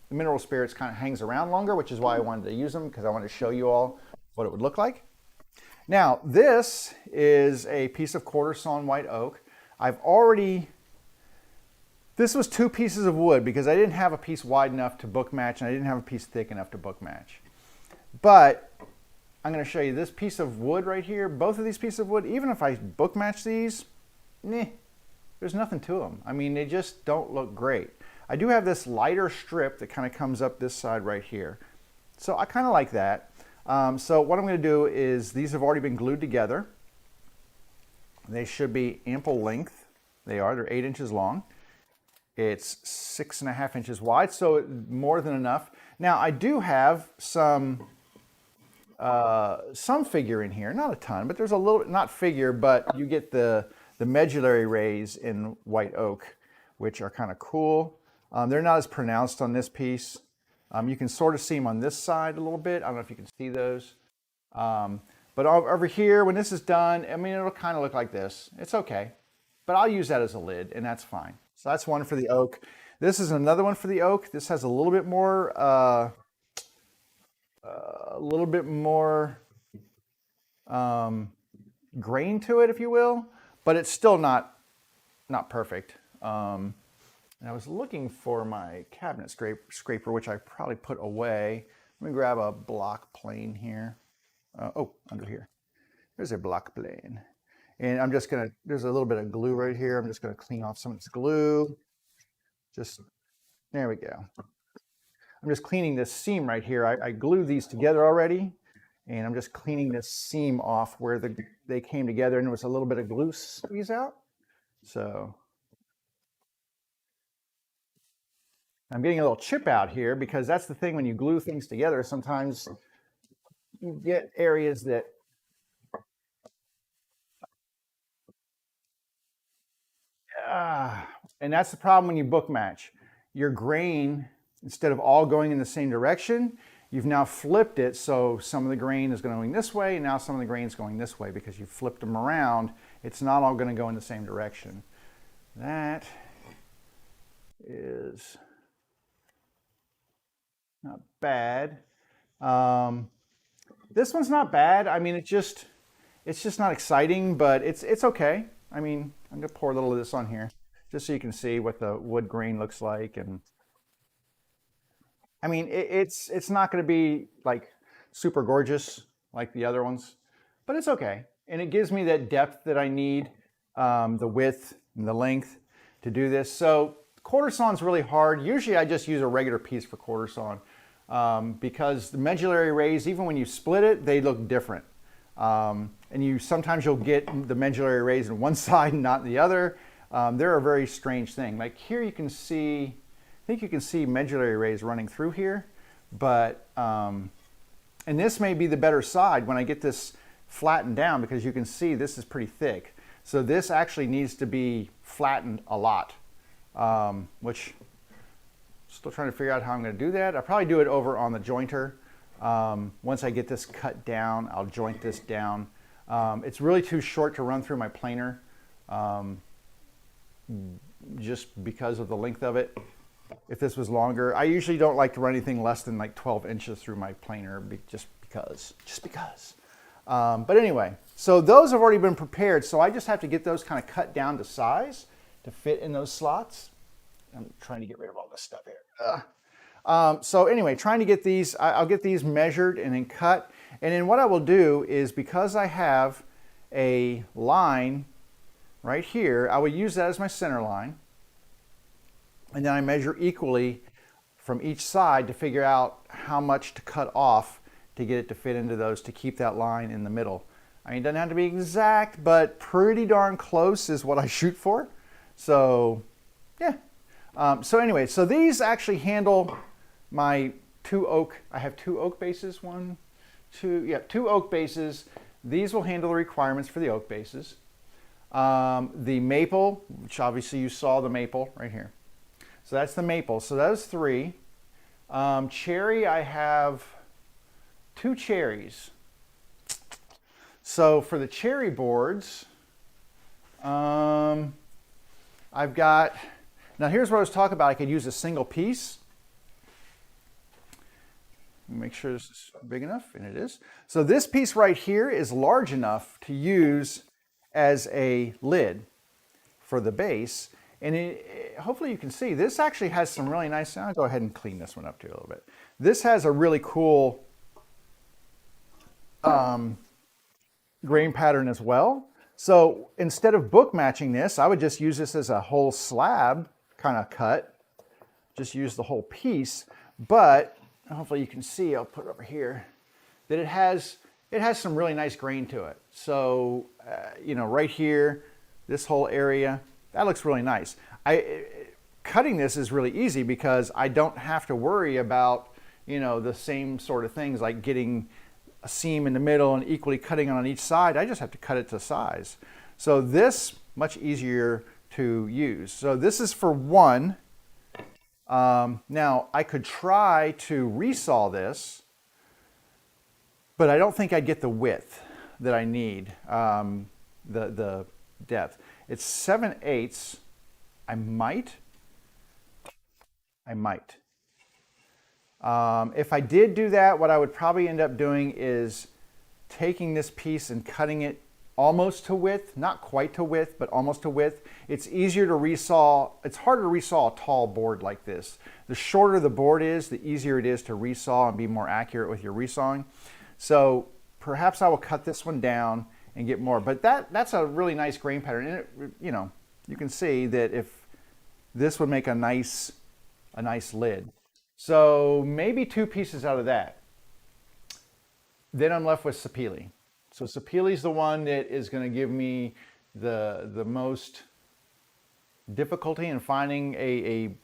the mineral spirits kind of hangs around longer, which is why I wanted to use them, because I wanted to show you all what it would look like. Now, this is a piece of quarter sawn white oak. This was two pieces of wood because I didn't have a piece wide enough to book match, and I didn't have a piece thick enough to book match. But I'm going to show you this piece of wood right here. Both of these pieces of wood, even if I book match these, there's nothing to them. I mean, they just don't look great. I do have this lighter strip that kind of comes up this side right here. So I kind of like that. So what I'm going to do is, these have already been glued together. They should be ample length. They are. They're 8 inches long. It's 6.5 inches wide, so more than enough. Now I do have some figure in here, not a ton, but there's a little, not figure, but you get the medullary rays in white oak, which are kind of cool. They're not as pronounced on this piece. You can sort of see them on this side a little bit. I don't know if you can see those. But over here, when this is done, I mean, it'll kind of look like this. It's okay. but I'll use that as a lid, and that's fine. So that's one for the oak. This is another one for the oak. This has a little bit more, um, grain to it, if you will, but it's still not perfect. And I was looking for my cabinet scraper, which I probably put away. Let me grab a block plane here. Oh, under here. There's a block plane. And I'm just gonna, there's a little bit of glue right here. I'm just gonna clean off some of this glue. Just, there we go. I'm just cleaning this seam right here. I glued these together already, and I'm just cleaning this seam off where they came together, and there was a little bit of glue squeeze out. So I'm getting a little chip out here because that's the thing when you glue things together, sometimes you get areas that and that's the problem when you book match. Your grain, instead of all going in the same direction, you've now flipped it so some of the grain is going this way and now some of the grain is going this way because you flipped them around. It's not all going to go in the same direction. That is not bad. This one's not bad. I mean, it's just not exciting, but it's okay. I mean, I'm gonna pour a little of this on here just so you can see what the wood grain looks like. And I mean, it's not gonna be like super gorgeous like the other ones, but it's okay. And it gives me that depth that I need, the width and the length to do this. So quarter sawn's really hard. Usually I just use a regular piece for quarter sawn because the medullary rays, even when you split it, they look different. And sometimes you'll get the medullary rays in one side and not the other. They're a very strange thing. Like here you can see, I think you can see medullary rays running through here, but, and this may be the better side when I get this flattened down because you can see this is pretty thick. So this actually needs to be flattened a lot, which still trying to figure out how I'm going to do that. I'll probably do it over on the jointer. Once I get this cut down, I'll joint this down. It's really too short to run through my planer, just because of the length of it. If this was longer, I usually don't like to run anything less than like 12 inches through my planer, just because. But anyway, so those have already been prepared. So I just have to get those kind of cut down to size to fit in those slots. I'm trying to get rid of all this stuff here. So anyway, trying to get these, I'll get these measured and then cut. And then what I will do is, because I have a line right here, I will use that as my center line. And then I measure equally from each side to figure out how much to cut off to get it to fit into those, to keep that line in the middle. I mean, it doesn't have to be exact, but pretty darn close is what I shoot for. So yeah. So anyway, so these actually handle my two oak. I have two oak bases, two oak bases. These will handle the requirements for the oak bases. The maple, which obviously you saw the maple right here. So that's the maple. So those three. Cherry, I have two cherries. So for the cherry boards, I've got, now here's what I was talking about. I could use a single piece. Make sure this is big enough, and it is. So this piece right here is large enough to use as a lid for the base. And hopefully you can see, this actually has some really nice, I'll go ahead and clean this one up too a little bit. This has a really cool grain pattern as well. So instead of book matching this, I would just use this as a whole slab kind of cut. Just use the whole piece. But hopefully you can see, I'll put it over here, that it has some really nice grain to it. So, you know, right here, this whole area, that looks really nice. Cutting this is really easy because I don't have to worry about, you know, the same sort of things like getting a seam in the middle and equally cutting on each side. I just have to cut it to size. So this, much easier to use. So this is for one. Now I could try to resaw this, but I don't think I'd get the width that I need, the depth. It's 7/8. I might. If I did do that, what I would probably end up doing is taking this piece and cutting it almost to width, not quite to width, but almost to width. It's easier to resaw. It's harder to resaw a tall board like this. The shorter the board is, the easier it is to resaw and be more accurate with your resawing. So perhaps I will cut this one down and get more. But that's a really nice grain pattern. And it, you know, you can see that if this would make a nice lid. So maybe 2 pieces out of that. Then I'm left with sapele. So sapele is the one that is going to give me the most difficulty in finding a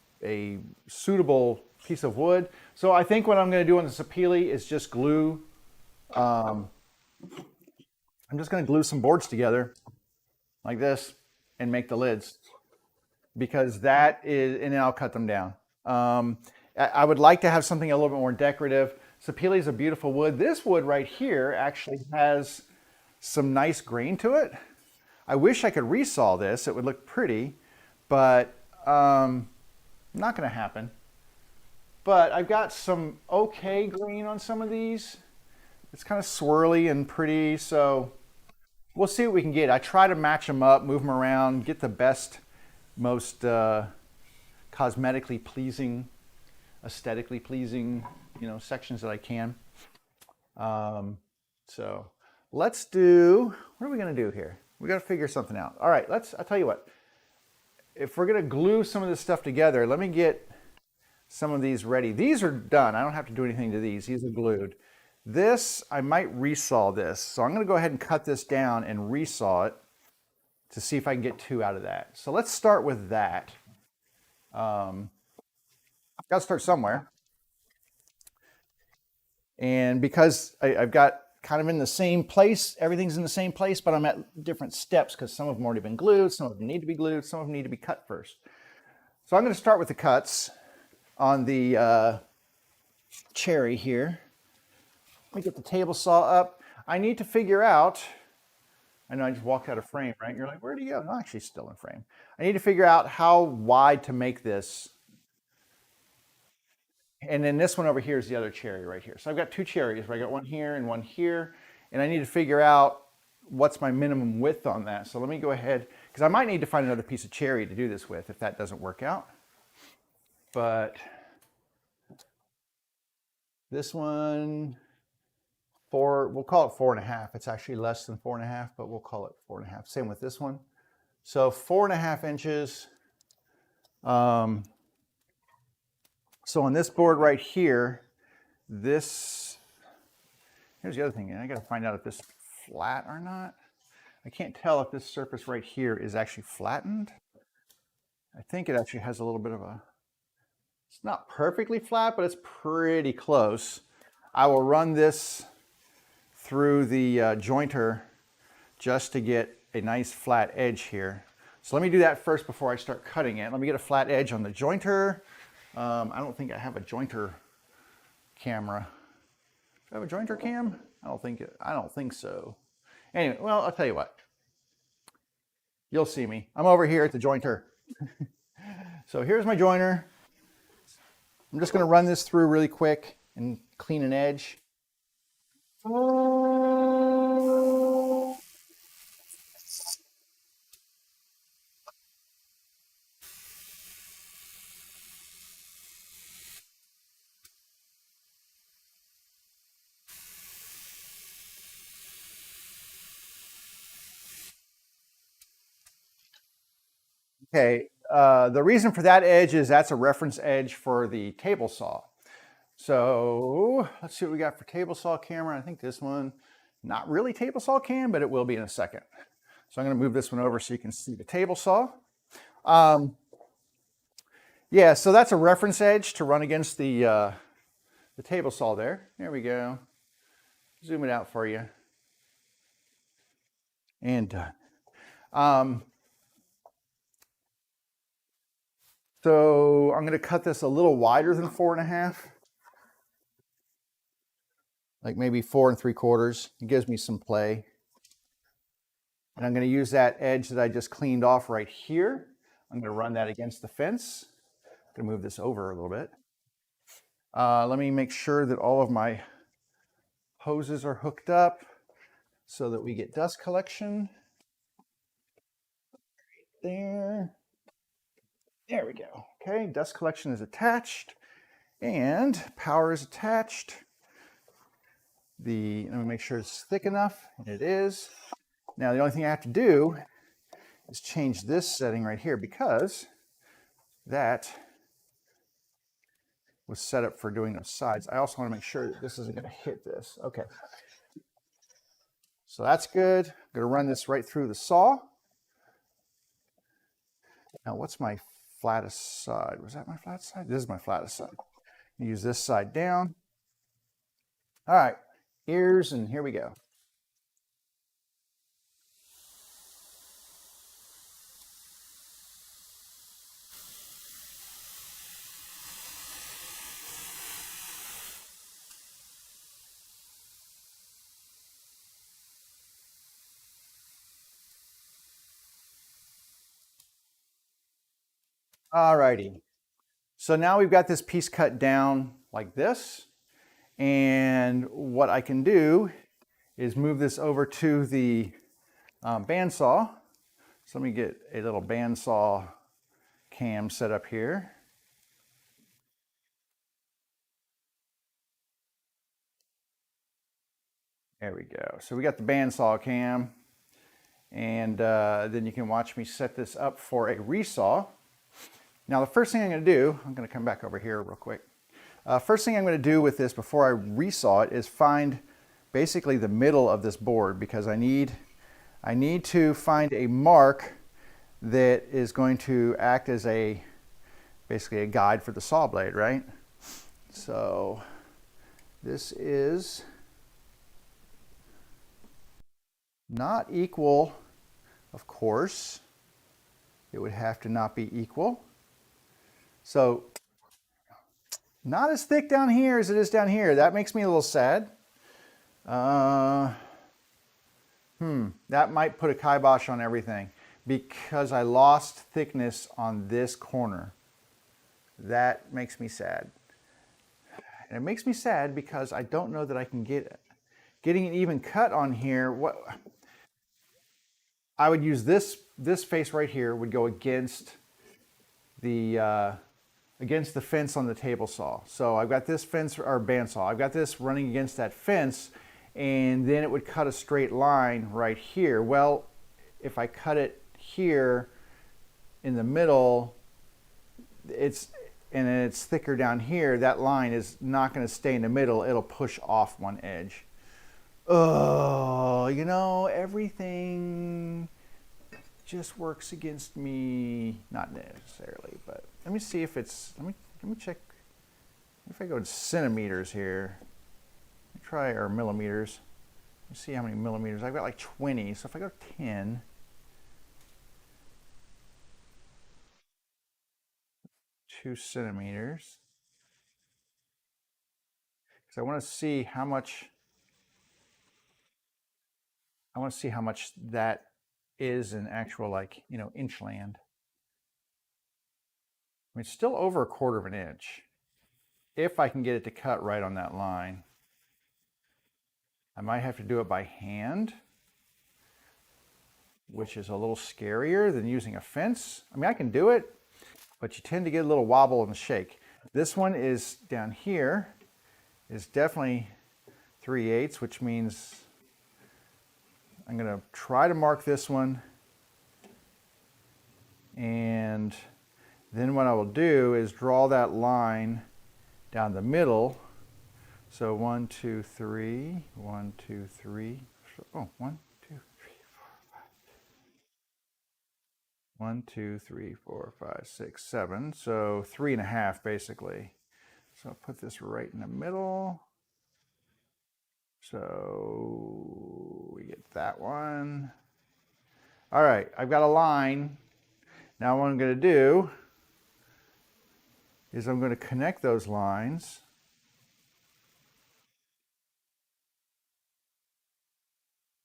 suitable piece of wood. So I think what I'm going to do on the sapele is just glue. I'm just going to glue some boards together like this and make the lids, because that is, and then I'll cut them down. I would like to have something a little bit more decorative. Sapele is a beautiful wood. This wood right here actually has some nice grain to it. I wish I could resaw this. It would look pretty, but not going to happen. But I've got some okay grain on some of these. It's kind of swirly and pretty, so we'll see what we can get. I try to match them up, move them around, get the best, most cosmetically pleasing, aesthetically pleasing, sections that I can. So let's do, what are we going to do here? We got to figure something out. All right, I'll tell you what. If we're going to glue some of this stuff together, let me get some of these ready. These are done. I don't have to do anything to these. These are glued. This, I might resaw this. So I'm going to go ahead and cut this down and resaw it to see if I can get 2 out of that. So let's start with that. I've got to start somewhere. And because I've got kind of in the same place, everything's in the same place, but I'm at different steps because some of them already been glued, some of them need to be glued, some of them need to be cut first. So I'm going to start with the cuts on the cherry here. Let me get the table saw up. I need to figure out, I know I just walked out of frame, right? You're like, where'd he go? No, actually still in frame. I need to figure out how wide to make this. And then this one over here is the other cherry right here. So I've got 2 cherries. I got one here and one here. And I need to figure out what's my minimum width on that. So let me go ahead, because I might need to find another piece of cherry to do this with if that doesn't work out. But this one, we'll call it 4.5. It's actually less than 4.5, but we'll call it 4.5. Same with this one. So 4.5 inches. So on this board right here, here's the other thing. I got to find out if this is flat or not. I can't tell if this surface right here is actually flattened. I think it actually has a little bit of it's not perfectly flat, but it's pretty close. I will run this through the jointer just to get a nice flat edge here. So let me do that first before I start cutting it. Let me get a flat edge on the jointer. I don't think I have a jointer camera. Do I have a jointer cam? I don't think so. Anyway, well, I'll tell you what. You'll see me. I'm over here at the jointer. So here's my jointer. I'm just going to run this through really quick and clean an edge. Okay, the reason for that edge is that's a reference edge for the table saw. So let's see what we got for table saw camera. I think this one, not really table saw cam, but it will be in a second. So I'm going to move this one over so you can see the table saw. Yeah, so that's a reference edge to run against the table saw there. There we go. Zoom it out for you. And done. So I'm going to cut this a little wider than 4.5. Like maybe 4 3/4. It gives me some play. And I'm going to use that edge that I just cleaned off right here. I'm going to run that against the fence. I'm going to move this over a little bit. Let me make sure that all of my hoses are hooked up so that we get dust collection. There. There we go. Okay, dust collection is attached and power is attached. Let me make sure it's thick enough, and it is. Now the only thing I have to do is change this setting right here because that was set up for doing those sides. I also want to make sure that this isn't going to hit this. Okay. So that's good. I'm going to run this right through the saw. Now what's my flattest side? Was that my flat side? This is my flattest side. Use this side down. All right, ears, and here we go. All righty. So now we've got this piece cut down like this. And what I can do is move this over to the bandsaw. So let me get a little bandsaw cam set up here. There we go. So we got the bandsaw cam. And then you can watch me set this up for a resaw. Now the first thing I'm going to do, I'm going to come back over here real quick. First thing I'm going to do with this before I resaw it is find basically the middle of this board, because I need to find a mark that is going to act as basically a guide for the saw blade, right? So this is not equal, of course. It would have to not be equal. So not as thick down here as it is down here. That makes me a little sad. That might put a kibosh on everything because I lost thickness on this corner. That makes me sad. And it makes me sad because I don't know that I can getting an even cut on here. What I would use this face right here would go against the fence on the table saw. So I've got this fence or bandsaw. I've got this running against that fence, and then it would cut a straight line right here. Well, if I cut it here in the middle, it's thicker down here, that line is not going to stay in the middle. It'll push off one edge. Oh, you know, everything just works against me. Not necessarily, but let me see if it's, let me check. If I go to centimeters here, let me try, or millimeters. Let me see how many millimeters. I've got like 20, so if I go 10, 2 centimeters. Because I want to see how much, that is in actual, like, you know, inch land. I mean, it's still over 1/4 of an inch. If I can get it to cut right on that line. I might have to do it by hand, which is a little scarier than using a fence. I mean, I can do it, but you tend to get a little wobble and shake. This one is down here, is definitely 3/8, which means I'm going to try to mark this one. And then what I will do is draw that line down the middle. So 1, 2, 3, 1, 2, 3. Oh, 1, 2, 3, 4, 5. 1, 2, 3, 4, 5, 6, 7. So 3.5 basically. So I'll put this right in the middle. So we get that one. All right, I've got a line. Now what I'm going to do is I'm going to connect those lines.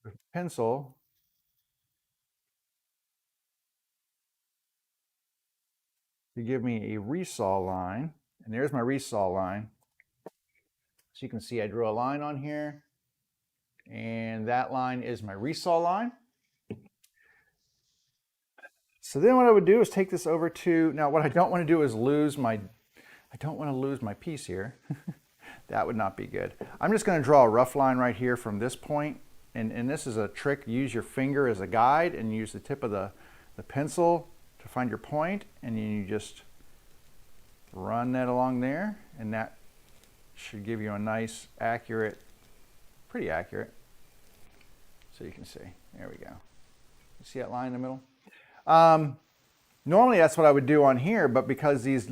With pencil. to give me a resaw line. And there's my resaw line. So you can see I drew a line on here. And that line is my resaw line. So then what I would do is take this over to, now what I don't want to do is lose my piece here. That would not be good. I'm just going to draw a rough line right here from this point. And this is a trick. Use your finger as a guide and use the tip of the pencil to find your point. And you just run that along there. And that should give you a nice, accurate, pretty accurate. So you can see. There we go. You see that line in the middle? Normally that's what I would do on here, but because these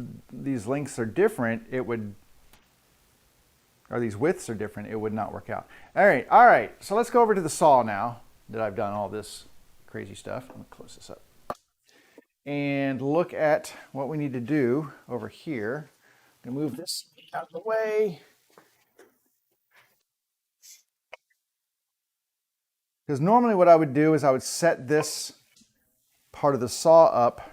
lengths are different, it would, or these widths are different, it would not work out. All right. So let's go over to the saw now that I've done all this crazy stuff. I'm gonna close this up and look at what we need to do over here. I'm gonna move this out of the way because normally what I would do is I would set this part of the saw up.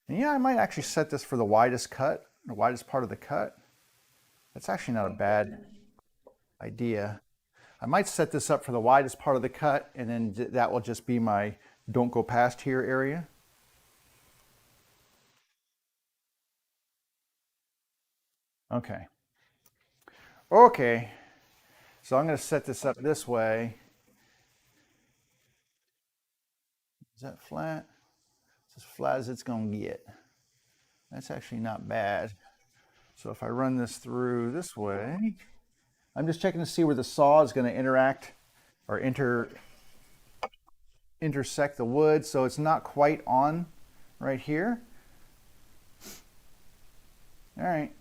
And yeah, I might actually set this for the widest cut, the widest part of the cut. That's actually not a bad idea. I might set this up for the widest part of the cut, and then that will just be my don't go past here area. Okay. Okay. So I'm going to set this up this way. Is that flat? It's as flat as it's going to get. That's actually not bad. So if I run this through this way, I'm just checking to see where the saw is going to interact or intersect the wood. So it's not quite on right here. All right.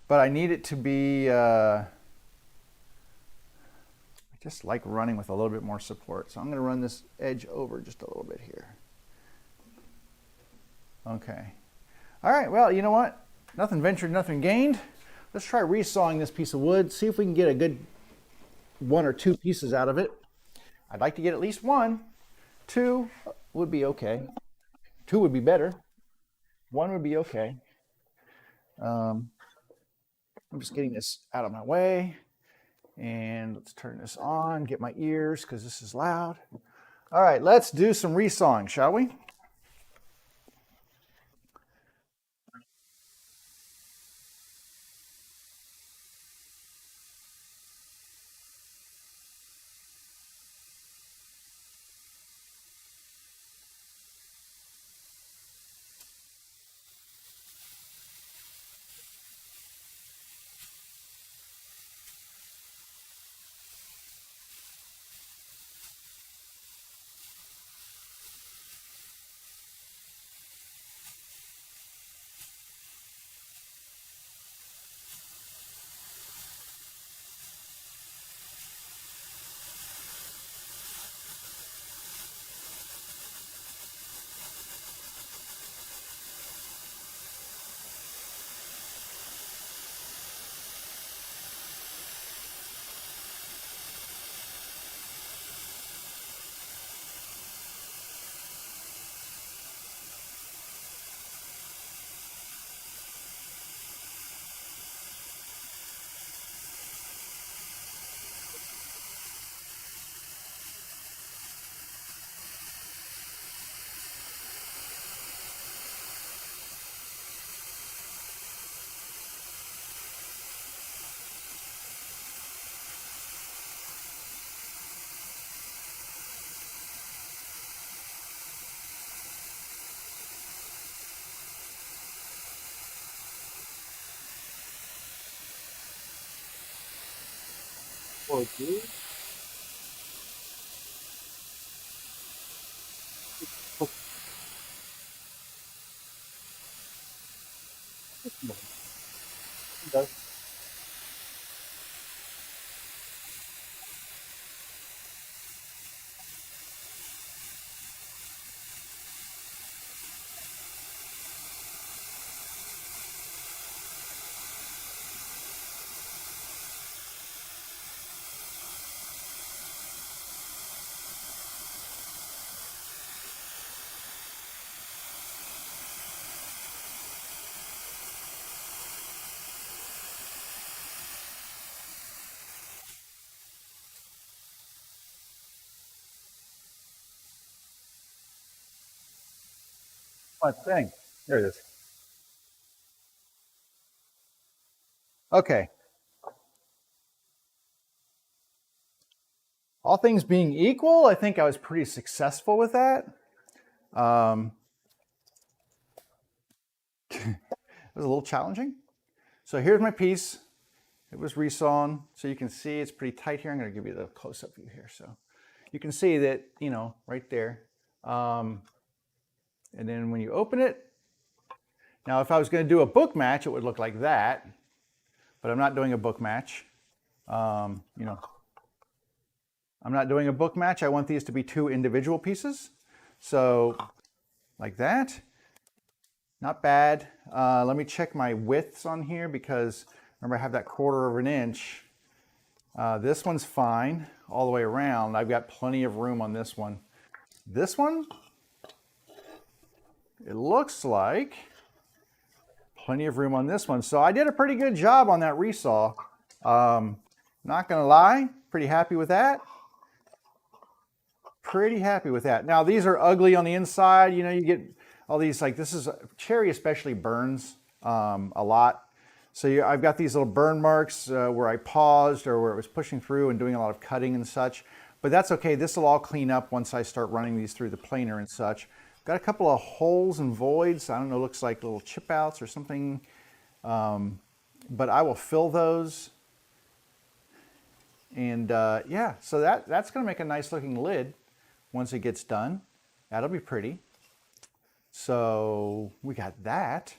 But I need it to be, I just like running with a little bit more support. So I'm going to run this edge over just a little bit here. Okay. All right, well, you know what? Nothing ventured, nothing gained. Let's try resawing this piece of wood, see if we can get a good 1 or 2 pieces out of it. I'd like to get at least 1. 2 would be okay. 2 would be better. 1 would be okay. I'm just getting this out of my way. And let's turn this on, get my ears because this is loud. All right, let's do some resawing, shall we? Okay. my thing. There it is. Okay. All things being equal, I think I was pretty successful with that. Um, it was a little challenging. So here's my piece. It was resawn, so you can see it's pretty tight here. I'm going to give you the close-up view here, so you can see that, you know, right there. And then when you open it, now if I was going to do a book match, it would look like that, but I'm not doing a book match. You know, I'm not doing a book match. I want these to be two individual pieces. So like that. Not bad. Let me check my widths on here because remember I have that 1/4 of an inch. This one's fine all the way around. I've got plenty of room on this one. This one, it looks like plenty of room on this one. So I did a pretty good job on that resaw. Not gonna lie, pretty happy with that. Pretty happy with that. Now these are ugly on the inside. You know, you get all these, like this is, cherry especially burns a lot. So I've got these little burn marks where I paused or where it was pushing through and doing a lot of cutting and such. But that's okay. This will all clean up once I start running these through the planer and such. Got a couple of holes and voids. I don't know, looks like little chip outs or something. But I will fill those. And yeah, so that's going to make a nice looking lid once it gets done. That'll be pretty. So we got that.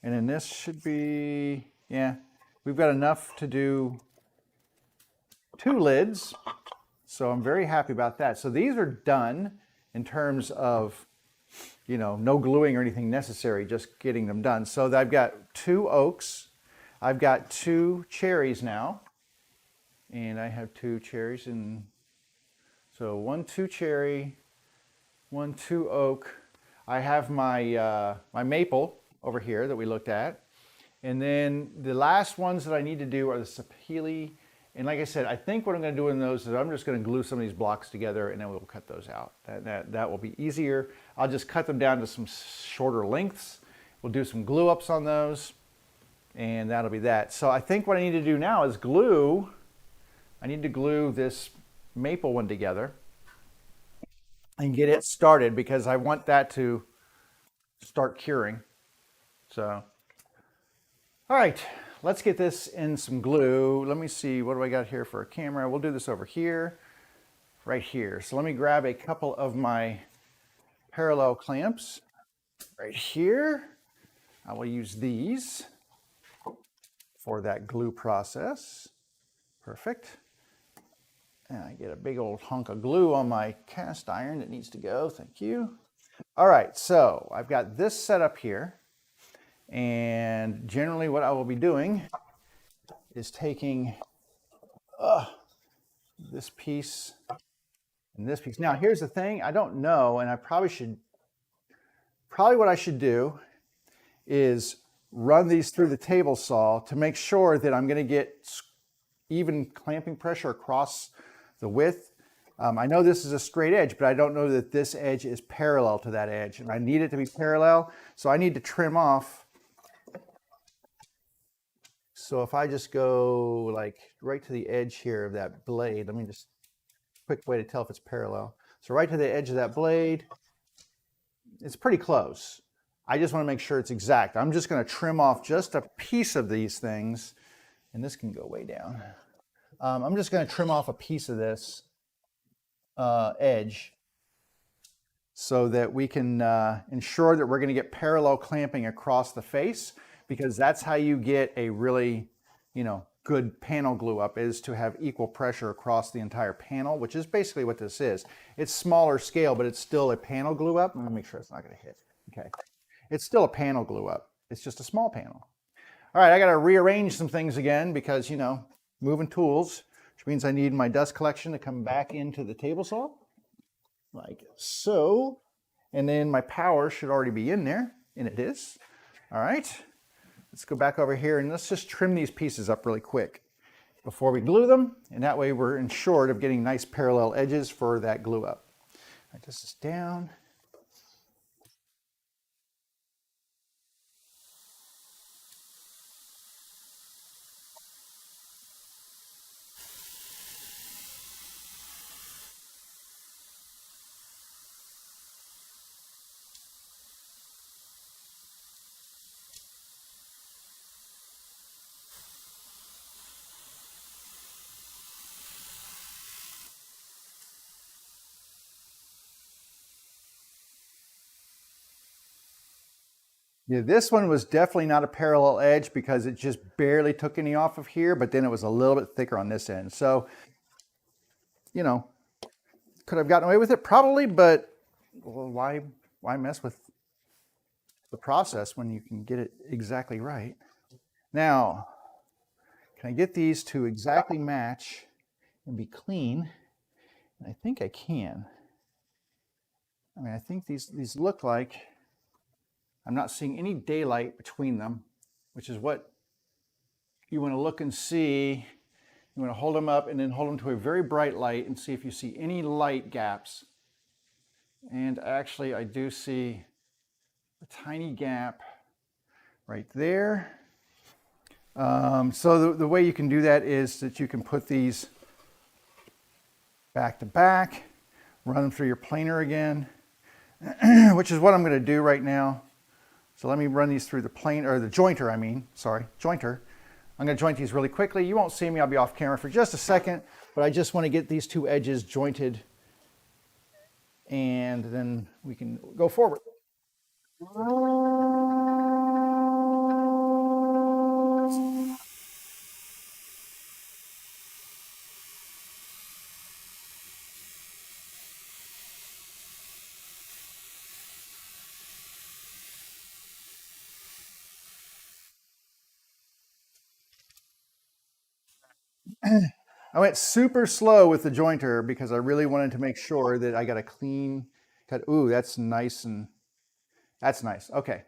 And then this should be, yeah, we've got enough to do 2 lids. So I'm very happy about that. So these are done in terms of, you know, no gluing or anything necessary, just getting them done. So I've got 2 oaks. I've got 2 cherries now. And I have 2 cherries, and so 1 2 cherry, 1 2 oak. I have my my maple over here that we looked at, and then the last ones that I need to do are the sapele. And like I said, I think what I'm going to do in those is I'm just going to glue some of these blocks together, and then we'll cut those out. That will be easier. I'll just cut them down to some shorter lengths. We'll do some glue ups on those, and that'll be that. So I think what I need to do now is glue. I need to glue this maple one together and get it started because I want that to start curing. So, all right, let's get this in some glue. Let me see, what do I got here for a camera? We'll do this over here, right here. So let me grab a couple of my parallel clamps right here. I will use these for that glue process. Perfect. And I get a big old hunk of glue on my cast iron that needs to go. Thank you. All right, so I've got this set up here. And generally what I will be doing is taking this piece and this piece. Now here's the thing, I don't know, and I probably what I should do is run these through the table saw to make sure that I'm gonna get even clamping pressure across the width. I know this is a straight edge, but I don't know that this edge is parallel to that edge, and I need it to be parallel, so I need to trim off. So if I just go like right to the edge here of that blade, let me just, quick way to tell if it's parallel. So right to the edge of that blade, it's pretty close. I just want to make sure it's exact. I'm just going to trim off just a piece of these things, and this can go way down. I'm just going to trim off a piece of this edge so that we can ensure that we're going to get parallel clamping across the face, because that's how you get a really, you know, good panel glue up, is to have equal pressure across the entire panel, which is basically what this is. It's smaller scale, but it's still a panel glue up. Let me make sure it's not going to hit. Okay. It's still a panel glue up. It's just a small panel. All right, I got to rearrange some things again because, you know, moving tools, which means I need my dust collection to come back into the table saw, like so. And then my power should already be in there, and it is. All right, let's go back over here and let's just trim these pieces up really quick before we glue them, and that way we're ensured of getting nice parallel edges for that glue up. All right, this is down. Yeah, this one was definitely not a parallel edge because it just barely took any off of here, but then it was a little bit thicker on this end. So, you know, could have gotten away with it probably, but well, why mess with the process when you can get it exactly right? Now, can I get these to exactly match and be clean? And I think I can. I mean, I think these look like I'm not seeing any daylight between them, which is what you want to look and see. You want to hold them up and then hold them to a very bright light and see if you see any light gaps. And actually, I do see a tiny gap right there. So the way you can do that is that you can put these back to back, run them through your planer again, which is what I'm going to do right now. So let me run these through the planer, or the jointer, jointer. I'm going to joint these really quickly. You won't see me, I'll be off camera for just a second, but I just want to get these two edges jointed and then we can go forward. I went super slow with the jointer because I really wanted to make sure that I got a clean cut. Ooh, that's nice, and that's nice. Okay.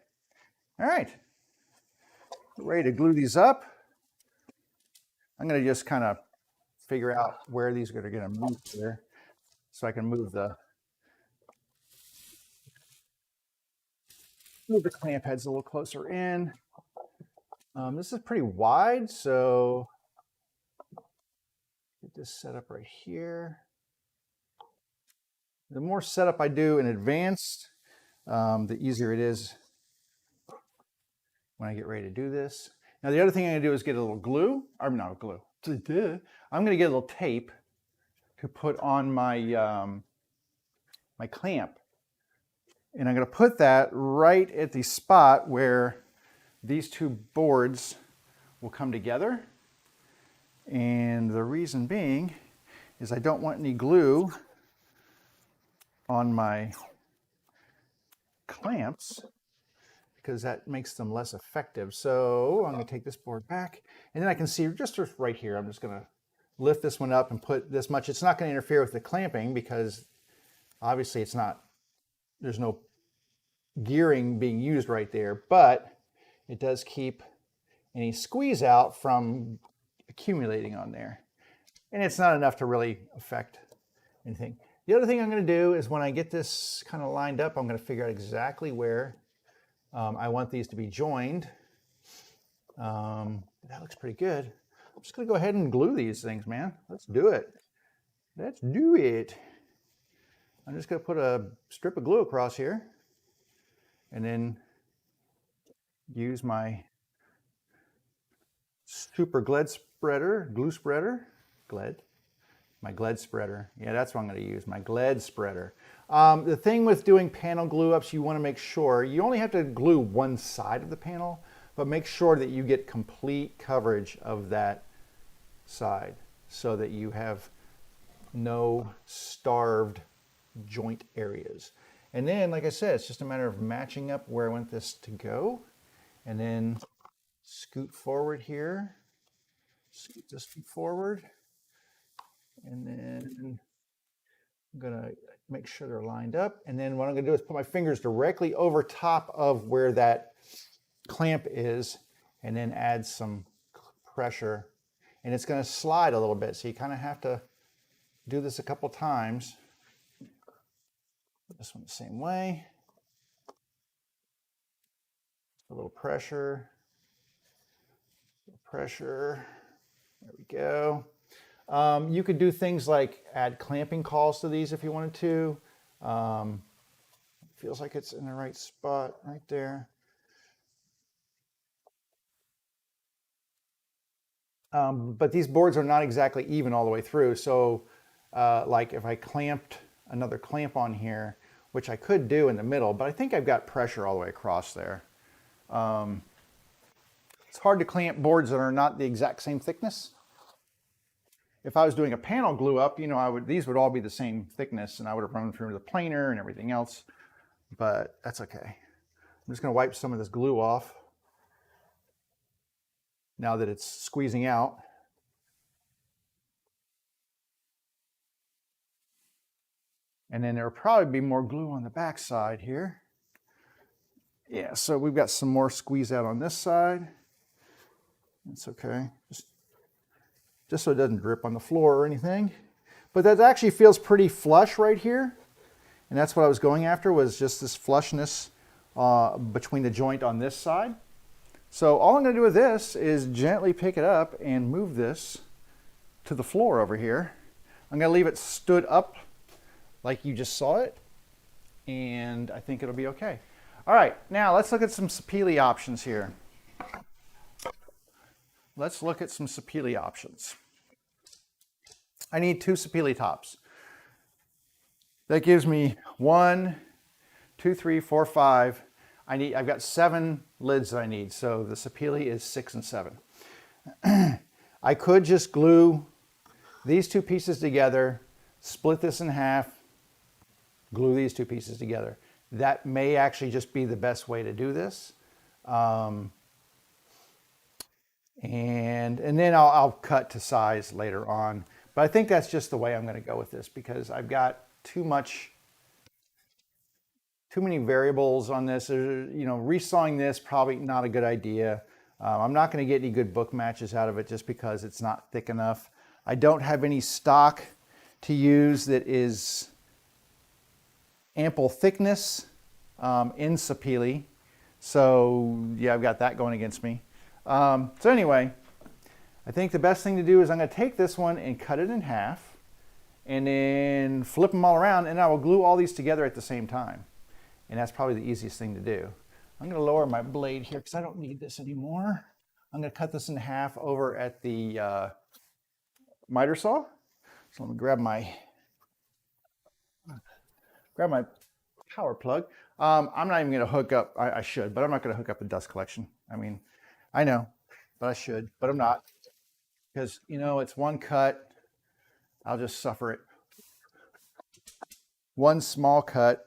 All right. Ready to glue these up. I'm going to just kind of figure out where these are going to move here so I can move the clamp heads a little closer in. This is pretty wide, so get this set up right here. The more setup I do in advance, the easier it is when I get ready to do this. Now the other thing I'm going to do is get a little glue. I'm not glue. I'm going to get a little tape to put on my my clamp, and I'm going to put that right at the spot where these two boards will come together. And the reason being is I don't want any glue on my clamps because that makes them less effective. So I'm going to take this board back, and then I can see just right here, I'm just going to lift this one up and put this much. It's not going to interfere with the clamping because obviously it's not, there's no gearing being used right there, but it does keep any squeeze out from accumulating on there. And it's not enough to really affect anything. The other thing I'm going to do is when I get this kind of lined up, I'm going to figure out exactly where I want these to be joined. That looks pretty good. I'm just going to go ahead and glue these things, man. Let's do it. Let's do it. I'm just going to put a strip of glue across here and then use my super glue spreader, my gled spreader. Yeah, that's what I'm going to use, my gled spreader. The thing with doing panel glue ups, you want to make sure you only have to glue one side of the panel, but make sure that you get complete coverage of that side so that you have no starved joint areas. And then, like I said, it's just a matter of matching up where I want this to go, and then scoot forward here, scoot this forward, and then I'm gonna make sure they're lined up. And then what I'm gonna do is put my fingers directly over top of where that clamp is, and then add some pressure. And it's gonna slide a little bit, so you kind of have to do this a couple times. This one the same way. A little pressure, pressure. There we go. You could do things like add clamping calls to these if you wanted to. Feels like it's in the right spot right there. But these boards are not exactly even all the way through. So like if I clamped another clamp on here, which I could do in the middle, but I think I've got pressure all the way across there. It's hard to clamp boards that are not the exact same thickness. If I was doing a panel glue up, you know, these would all be the same thickness and I would have run through the planer and everything else, but that's okay. I'm just going to wipe some of this glue off now that it's squeezing out. And then there'll probably be more glue on the back side here. Yeah, so we've got some more squeeze out on this side. It's okay, just so it doesn't drip on the floor or anything. But that actually feels pretty flush right here. And that's what I was going after, was just this flushness between the joint on this side. So all I'm going to do with this is gently pick it up and move this to the floor over here. I'm going to leave it stood up like you just saw it, and I think it'll be okay. All right, now let's look at some sapele options here. Let's look at some sapele options. I need 2 sapele tops. That gives me 1, 2, 3, 4, 5. I've got 7 lids that I need, so the sapele is 6 and 7. I could just glue these 2 pieces together, split this in half, glue these 2 pieces together. That may actually just be the best way to do this. And then I'll cut to size later on. But I think that's just the way I'm going to go with this, because I've got too many variables on this. You know, resawing this, probably not a good idea. I'm not going to get any good book matches out of it just because it's not thick enough. I don't have any stock to use that is ample thickness in sapele. So yeah, I've got that going against me. So anyway, I think the best thing to do is I'm going to take this one and cut it in half and then flip them all around, and I will glue all these together at the same time. And that's probably the easiest thing to do. I'm going to lower my blade here because I don't need this anymore. I'm going to cut this in half over at the miter saw. So let me grab my power plug. I'm not even going to hook up, I should, but I'm not going to hook up the dust collection. I mean, I know, but I should, but I'm not, because, you know, it's one cut. I'll just suffer it. One small cut.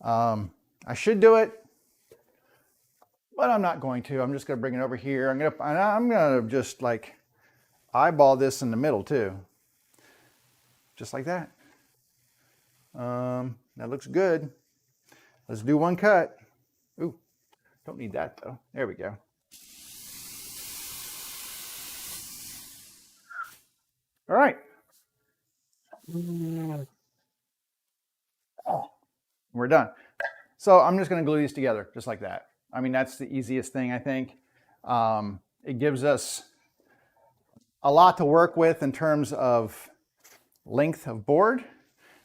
I should do it, but I'm not going to. I'm just going to bring it over here. I'm going to just like eyeball this in the middle too. Just like that. That looks good. Let's do one cut. Ooh, don't need that though. There we go. All right. Oh, we're done. So I'm just going to glue these together just like that. I mean, that's the easiest thing, I think. It gives us a lot to work with in terms of length of board.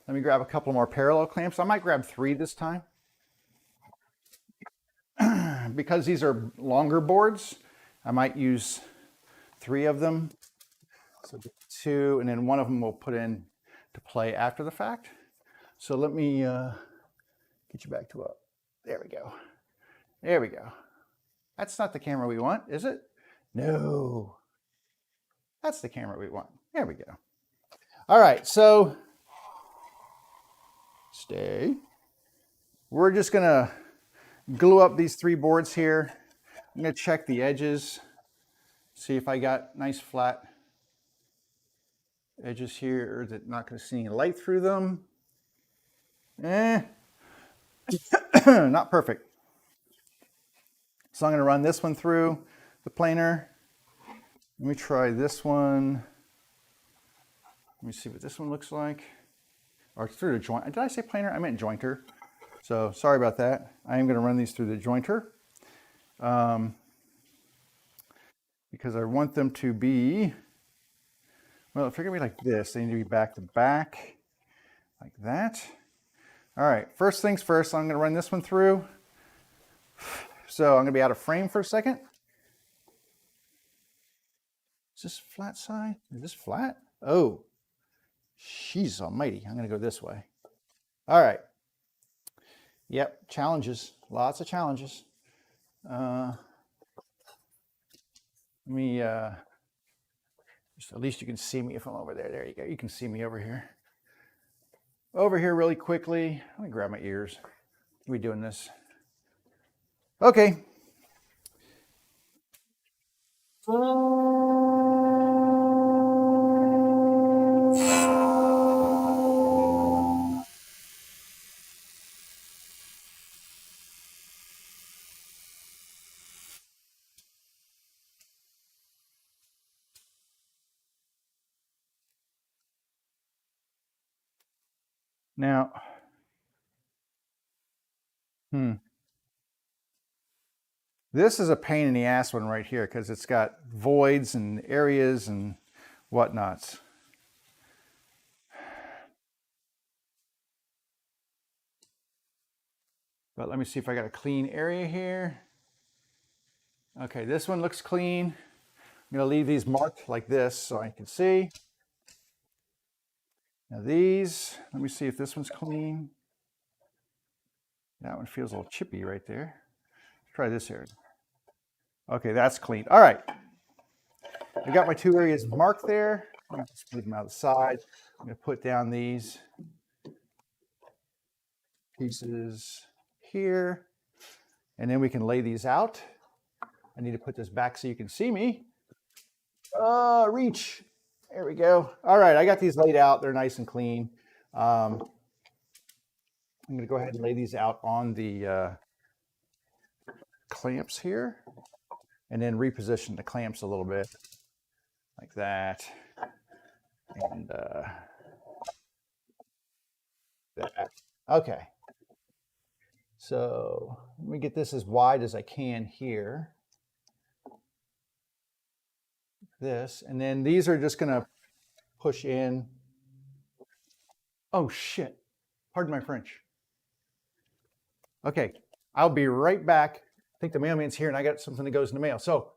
Let me grab a couple more parallel clamps. I might grab 3 this time. Because these are longer boards, I might use 3 of them. So 2, and then one of them we'll put in to play after the fact. So let me get you back to up. There we go. There we go. That's not the camera we want, is it? No. That's the camera we want. There we go. All right, so stay. We're just gonna glue up these 3 boards here. I'm gonna check the edges, see if I got nice flat edges here that not gonna see any light through them. Not perfect. So I'm gonna run this one through the planer. Let me try this one. Let me see what this one looks like. Or through the joint. Did I say planer? I meant jointer. So sorry about that. I am going to run these through the jointer because I want them to be, well, if they're going to be like this, they need to be back to back like that. All right, first things first, I'm going to run this one through. So I'm going to be out of frame for a second. Is this flat side? Is this flat? Oh, she's almighty. I'm going to go this way. All right. Yep, challenges, lots of challenges. Let me, just, at least you can see me if I'm over there. There you go. You can see me over here. Over here really quickly. Let me grab my ears. We're doing this. Okay. Now, this is a pain in the ass one right here because it's got voids and areas and whatnots. But let me see if I got a clean area here. Okay, this one looks clean. I'm gonna leave these marked like this so I can see. Now these, let me see if this one's clean. That one feels a little chippy right there. Let's try this area. Okay, that's clean. All right. I got my two areas marked there. I'm gonna just leave them out of the side. I'm gonna put down these pieces here, and then we can lay these out. I need to put this back so you can see me. Reach. There we go. All right, I got these laid out. They're nice and clean. I'm going to go ahead and lay these out on the clamps here, and then reposition the clamps a little bit, like that, and that. Okay. So let me get this as wide as I can here. This, and then these are just going to push in. Oh shit, pardon my French. Okay, I'll be right back. I think the mailman's here and I got something that goes in the mail. So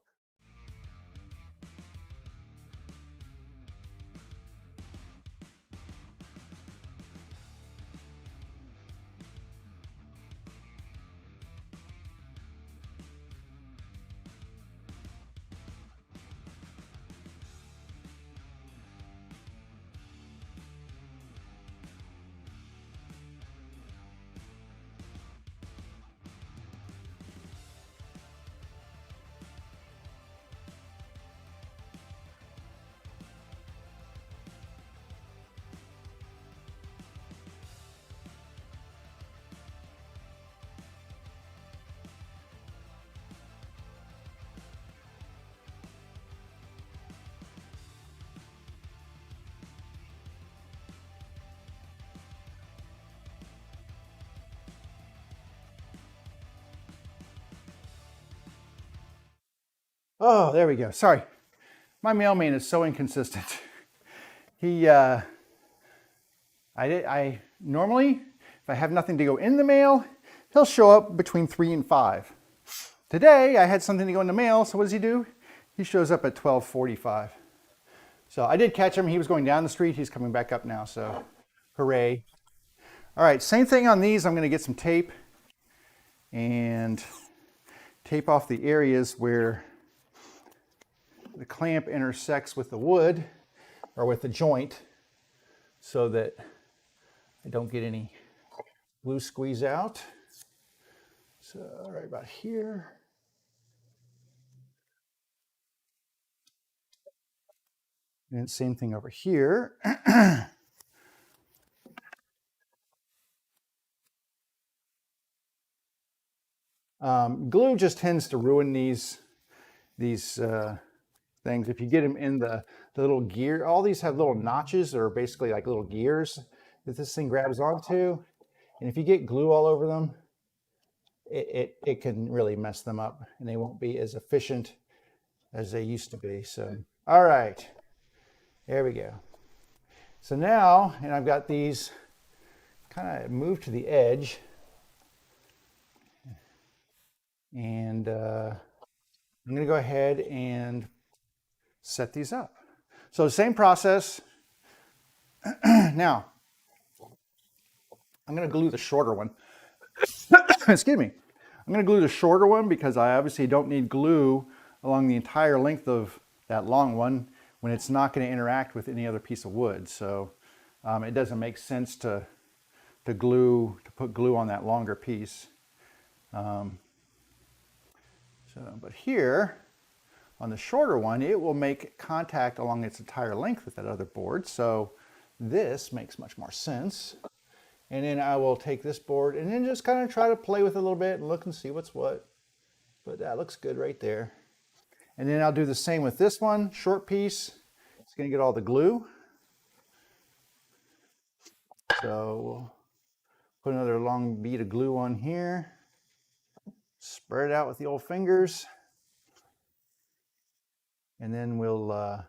oh, there we go. Sorry. My mailman is so inconsistent. He, I normally, if I have nothing to go in the mail, he'll show up between 3 and 5. Today, I had something to go in the mail, so what does he do? He shows up at 12:45. So I did catch him. He was going down the street. He's coming back up now, so hooray. All right, same thing on these. I'm going to get some tape and tape off the areas where the clamp intersects with the wood or with the joint so that I don't get any glue squeeze out. So right about here. And same thing over here. Glue just tends to ruin these things. If you get them in the little gear, all these have little notches or basically like little gears that this thing grabs onto. And if you get glue all over them, it can really mess them up and they won't be as efficient as they used to be. So, all right, there we go. So now, and I've got these kind of moved to the edge. And I'm going to go ahead and set these up. So same process. Now, I'm going to glue the shorter one. Excuse me. I'm going to glue the shorter one because I obviously don't need glue along the entire length of that long one when it's not going to interact with any other piece of wood. So it doesn't make sense to put glue on that longer piece. But here on the shorter one, it will make contact along its entire length with that other board. So this makes much more sense. And then I will take this board and then just kind of try to play with it a little bit and look and see what's what. But that looks good right there. And then I'll do the same with this one, short piece. It's going to get all the glue. So we'll put another long bead of glue on here. Spread it out with the old fingers. And then we'll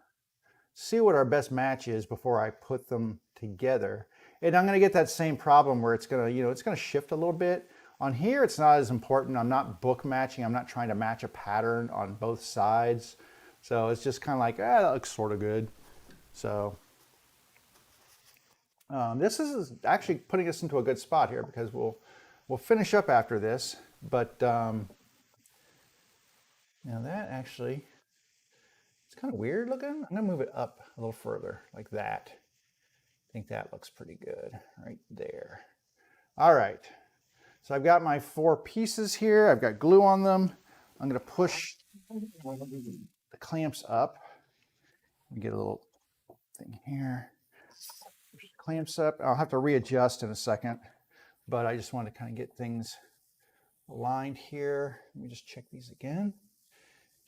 see what our best match is before I put them together. And I'm going to get that same problem where it's going to, it's going to shift a little bit. On here, it's not as important. I'm not book matching. I'm not trying to match a pattern on both sides. So it's just kind of like, that looks sort of good. So this is actually putting us into a good spot here because we'll finish up after this. But now that actually, it's kind of weird looking. I'm going to move it up a little further like that. I think that looks pretty good right there. All right. So I've got my 4 pieces here. I've got glue on them. I'm going to push the clamps up. Let me get a little thing here. Push the clamps up. I'll have to readjust in a second, but I just want to kind of get things aligned here. Let me just check these again.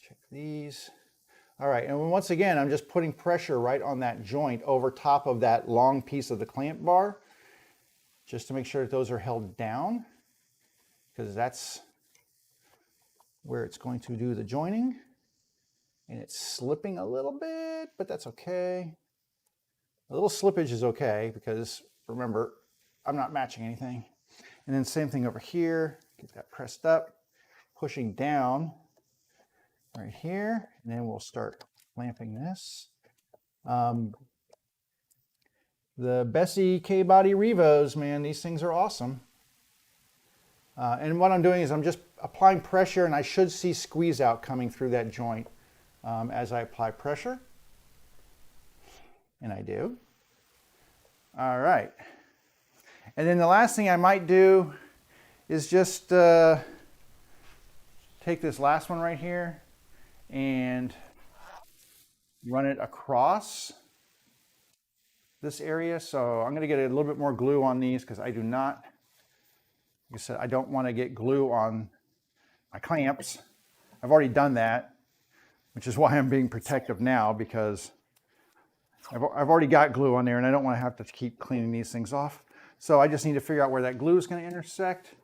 Check these. All right, and once again, I'm just putting pressure right on that joint over top of that long piece of the clamp bar, just to make sure that those are held down, because that's where it's going to do the joining. And it's slipping a little bit, but that's okay. A little slippage is okay, because remember, I'm not matching anything. And then same thing over here, get that pressed up, pushing down right here, and then we'll start clamping this. The Bessie K-Body Revos, man, these things are awesome. And what I'm doing is I'm just applying pressure, and I should see squeeze out coming through that joint as I apply pressure. And I do. All right. And then the last thing I might do is just take this last one right here and run it across this area. So I'm going to get a little bit more glue on these because I do not, like I said, I don't want to get glue on my clamps. I've already done that, which is why I'm being protective now, because I've already got glue on there and I don't want to have to keep cleaning these things off. So I just need to figure out where that glue is going to intersect,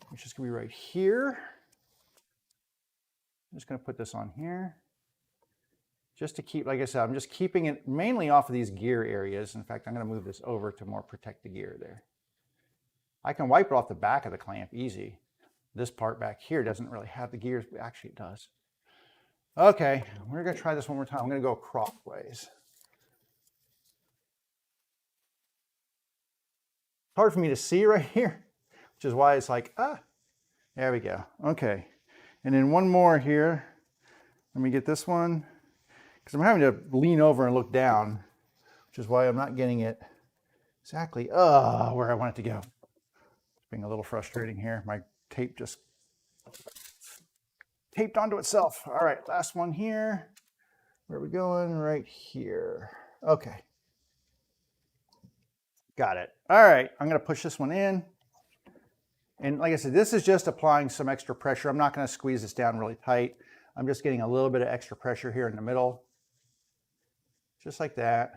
which is going to be right here. I'm just going to put this on here. Just to keep, like I said, I'm just keeping it mainly off of these gear areas. In fact, I'm going to move this over to more protect the gear there. I can wipe it off the back of the clamp easy. This part back here doesn't really have the gears, but actually it does. Okay, we're going to try this one more time. I'm going to go crossways. It's hard for me to see right here, which is why it's like, there we go. Okay, and then one more here. Let me get this one, because I'm having to lean over and look down, which is why I'm not getting it exactly where I want it to go. It's being a little frustrating here. My tape just taped onto itself. All right, last one here. Where are we going? Right here. Okay. Got it. All right, I'm going to push this one in. And like I said, this is just applying some extra pressure. I'm not going to squeeze this down really tight. I'm just getting a little bit of extra pressure here in the middle. Just like that.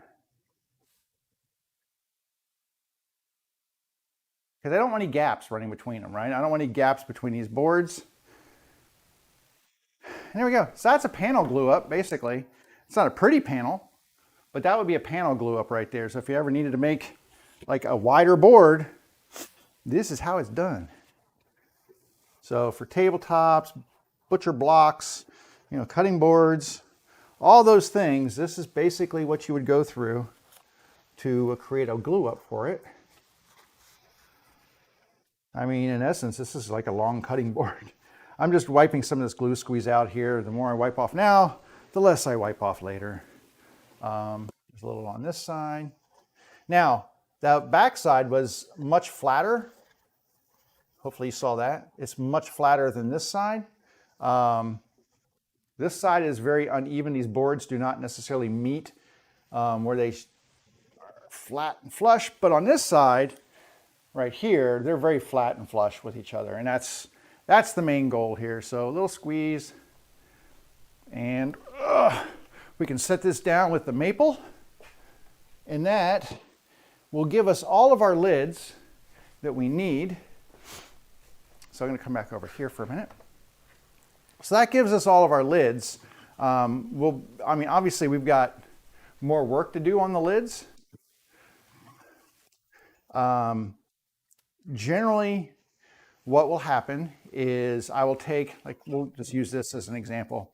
Because I don't want any gaps running between them, right? I don't want any gaps between these boards. And there we go. So that's a panel glue up, basically. It's not a pretty panel, but that would be a panel glue up right there. So if you ever needed to make like a wider board, this is how it's done. So for tabletops, butcher blocks, cutting boards, all those things, this is basically what you would go through to create a glue up for it. I mean, in essence, this is like a long cutting board. I'm just wiping some of this glue squeeze out here. The more I wipe off now, the less I wipe off later. There's a little on this side. Now, the back side was much flatter. Hopefully you saw that. It's much flatter than this side. This side is very uneven. These boards do not necessarily meet where they are flat and flush, but on this side, right here, they're very flat and flush with each other, and that's the main goal here. So a little squeeze, and we can set this down with the maple, and that will give us all of our lids that we need. So I'm going to come back over here for a minute. So that gives us all of our lids. I mean, obviously we've got more work to do on the lids. Generally, what will happen is I will take, like, we'll just use this as an example.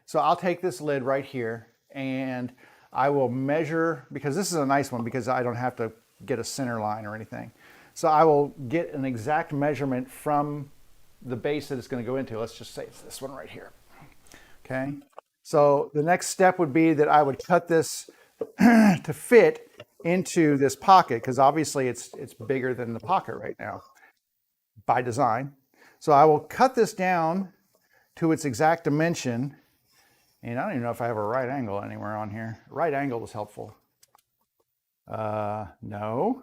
So I'll take this lid right here and I will measure, because this is a nice one because I don't have to get a center line or anything. So I will get an exact measurement from the base that it's going to go into. Let's just say it's this one right here. Okay. So the next step would be that I would cut this to fit into this pocket, because obviously it's bigger than the pocket right now by design. So I will cut this down to its exact dimension. And I don't even know if I have a right angle anywhere on here. Right angle is helpful. No.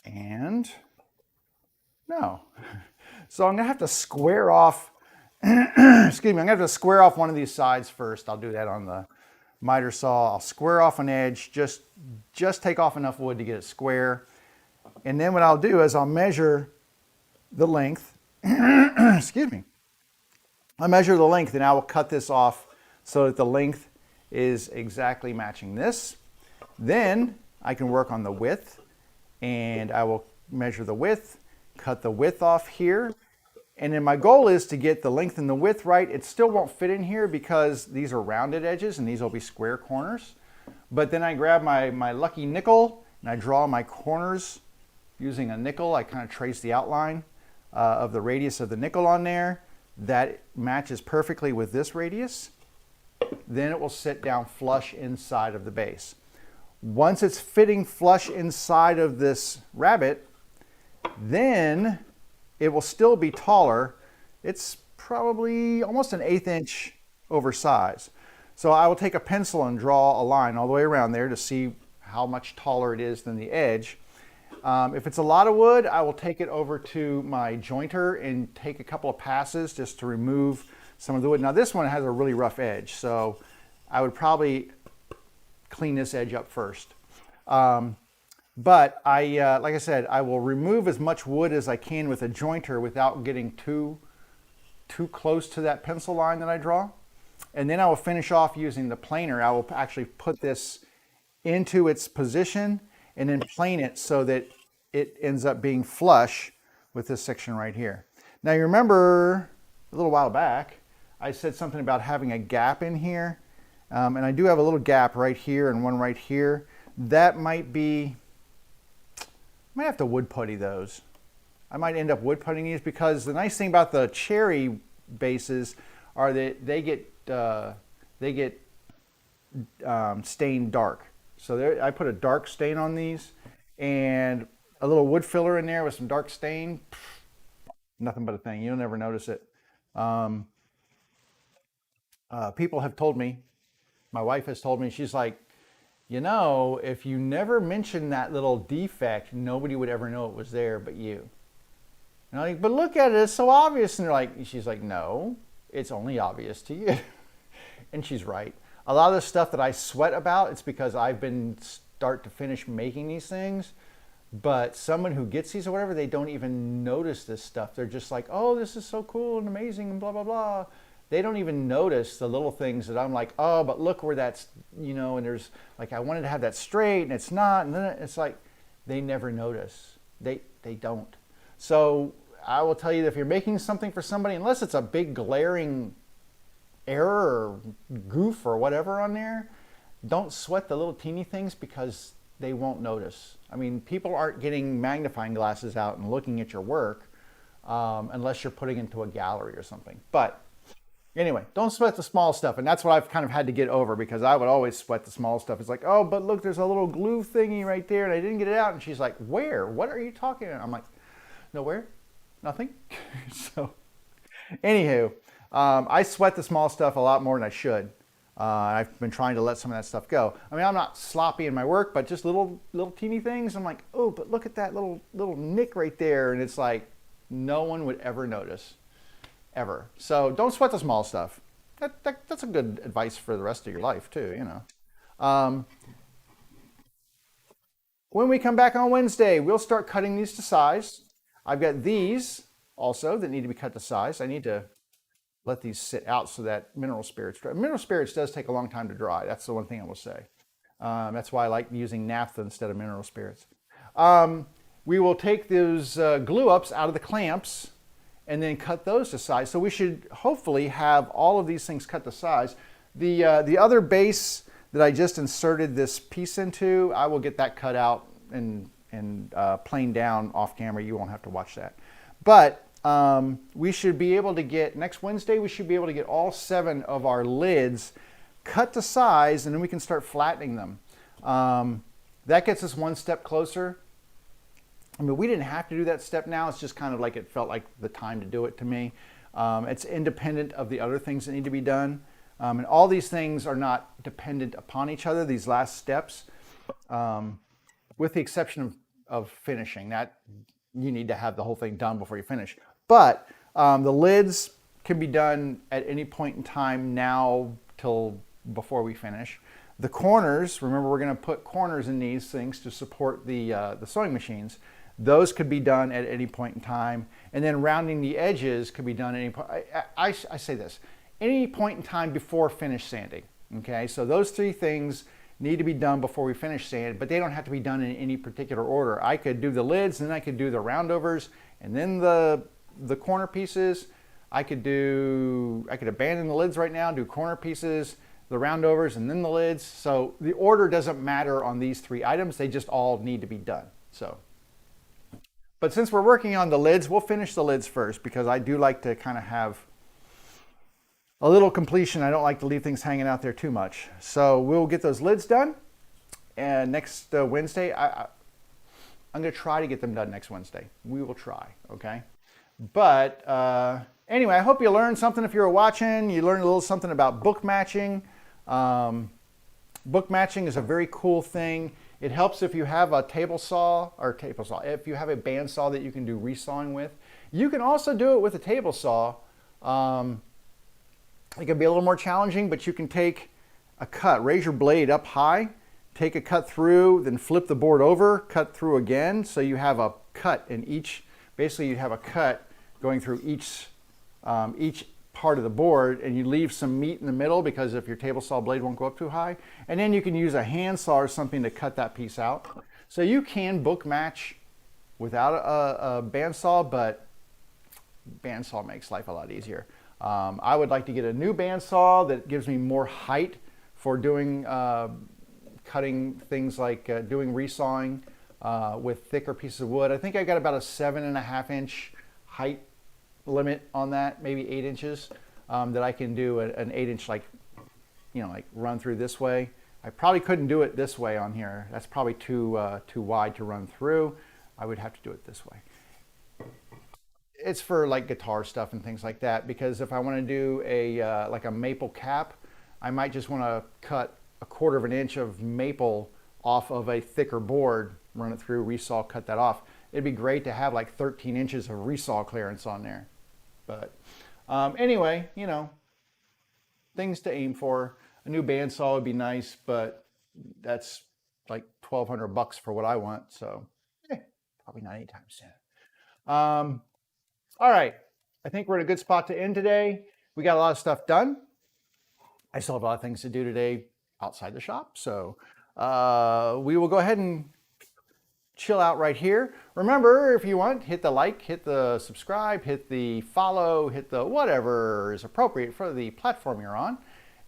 And no. So I'm gonna have to square off, excuse me, I'm gonna have to square off one of these sides first. I'll do that on the miter saw. I'll square off an edge, just take off enough wood to get it square. And then what I'll do is I'll measure the length, excuse me. I'll measure the length and I will cut this off so that the length is exactly matching this. Then I can work on the width, and I will measure the width, cut the width off here. And then my goal is to get the length and the width right. It still won't fit in here because these are rounded edges and these will be square corners. But then I grab my lucky nickel and I draw my corners using a nickel. I kind of trace the outline of the radius of the nickel on there. That matches perfectly with this radius. Then it will sit down flush inside of the base. Once it's fitting flush inside of this rabbet, then it will still be taller. It's probably almost an 1/8 inch oversize. So I will take a pencil and draw a line all the way around there to see how much taller it is than the edge. If it's a lot of wood, I will take it over to my jointer and take a couple of passes just to remove some of the wood. Now this one has a really rough edge, so I would probably clean this edge up first. But like I said, I will remove as much wood as I can with a jointer without getting too close to that pencil line that I draw. And then I will finish off using the planer. I will actually put this into its position and then plane it so that it ends up being flush with this section right here. Now you remember a little while back, I said something about having a gap in here. And I do have a little gap right here and one right here. That might be, I might have to wood putty those. I might end up wood puttying these because the nice thing about the cherry bases are that they get stained dark. So there, I put a dark stain on these and a little wood filler in there with some dark stain. Nothing but a thing. You'll never notice it. People have told me, my wife has told me, she's like, you know, if you never mentioned that little defect, nobody would ever know it was there but you. And I'm like, but look at it, it's so obvious. And she's like, no, it's only obvious to you. And she's right. A lot of the stuff that I sweat about, it's because I've been start to finish making these things. But someone who gets these or whatever, they don't even notice this stuff. They're just like, oh, this is so cool and amazing and blah, blah, blah. They don't even notice the little things that I'm like, oh, but look where that's, you know, and there's like, I wanted to have that straight and it's not. And then it's like, they never notice. They don't. So I will tell you that if you're making something for somebody, unless it's a big glaring error or goof or whatever on there, don't sweat the little teeny things because they won't notice. I mean, people aren't getting magnifying glasses out and looking at your work unless you're putting into a gallery or something. But anyway, don't sweat the small stuff. And that's what I've kind of had to get over, because I would always sweat the small stuff. It's like, oh, but look, there's a little glue thingy right there and I didn't get it out. And she's like, where? What are you talking about? I'm like, nowhere, nothing. So anywho, I sweat the small stuff a lot more than I should. I've been trying to let some of that stuff go. I mean, I'm not sloppy in my work, but just little teeny things. I'm like, oh, but look at that little nick right there. And it's like, no one would ever notice, ever. So don't sweat the small stuff. That's a good advice for the rest of your life too, you know. When we come back on Wednesday, we'll start cutting these to size. I've got these also that need to be cut to size. I need to let these sit out so that mineral spirits dry. Mineral spirits does take a long time to dry. That's the one thing I will say. That's why I like using naphtha instead of mineral spirits. We will take those glue ups out of the clamps and then cut those to size. So we should hopefully have all of these things cut to size. The other base that I just inserted this piece into, I will get that cut out and planed down off camera. You won't have to watch that. But we should be able to get, next Wednesday, we should be able to get all 7 of our lids cut to size, and then we can start flattening them. That gets us one step closer. I mean, we didn't have to do that step now. It's just kind of like it felt like the time to do it to me. It's independent of the other things that need to be done. And all these things are not dependent upon each other, these last steps, with the exception of finishing. That you need to have the whole thing done before you finish. But the lids can be done at any point in time now till before we finish. The corners, remember we're going to put corners in these things to support the sewing machines. Those could be done at any point in time. And then rounding the edges could be done at any point. I say this, any point in time before finish sanding. Okay, so those 3 things need to be done before we finish sand, but they don't have to be done in any particular order. I could do the lids, and then I could do the roundovers, and then the corner pieces. I could abandon the lids right now, do corner pieces, the roundovers, and then the lids. So the order doesn't matter on these 3 items. They just all need to be done. So, but since we're working on the lids, we'll finish the lids first, because I do like to kind of have a little completion. I don't like to leave things hanging out there too much. So we'll get those lids done. And next Wednesday, I'm going to try to get them done next Wednesday. We will try, okay? But anyway, I hope you learned something if you were watching. You learned a little something about book matching. Book matching is a very cool thing. It helps if you have a if you have a bandsaw that you can do resawing with. You can also do it with a table saw. It can be a little more challenging, but you can take a cut, raise your blade up high, take a cut through, then flip the board over, cut through again. So you have a cut in each, basically you have a cut going through each part of the board, and you leave some meat in the middle because if your table saw blade won't go up too high. And then you can use a handsaw or something to cut that piece out. So you can book match without a bandsaw, but bandsaw makes life a lot easier. I would like to get a new bandsaw that gives me more height for doing cutting things like doing resawing with thicker pieces of wood. I think I got about a 7.5 inch height limit on that, maybe 8 inches, that I can do an 8 inch, like run through this way. I probably couldn't do it this way on here. That's probably too wide to run through. I would have to do it this way. It's for like guitar stuff and things like that, because if I want to do a like a maple cap, I might just want to cut 1/4 inch of maple off of a thicker board, run it through, resaw, cut that off. It'd be great to have like 13 inches of resaw clearance on there. But anyway, things to aim for. A new bandsaw would be nice, but that's like $1,200 for what I want. So probably not anytime soon. All right, I think we're in a good spot to end today. We got a lot of stuff done. I still have a lot of things to do today outside the shop. So we will go ahead and chill out right here. Remember, if you want, hit the like, hit the subscribe, hit the follow, hit the whatever is appropriate for the platform you're on.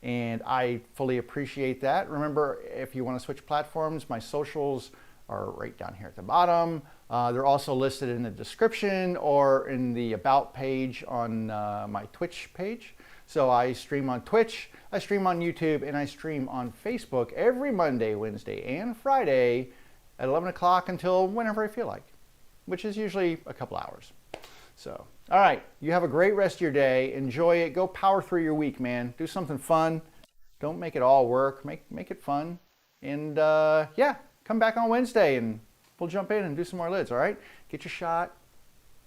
And I fully appreciate that. Remember, if you want to switch platforms, my socials are right down here at the bottom. They're also listed in the description or in the About page on my Twitch page. So I stream on Twitch, I stream on YouTube, and I stream on Facebook every Monday, Wednesday, and Friday at 11 o'clock until whenever I feel like, which is usually a couple hours. So, all right, you have a great rest of your day. Enjoy it. Go power through your week, man. Do something fun. Don't make it all work. Make it fun. And yeah, come back on Wednesday and we'll jump in and do some more lids, all right? Get your shot.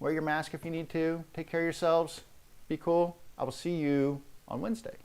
Wear your mask if you need to. Take care of yourselves. Be cool. I will see you on Wednesday.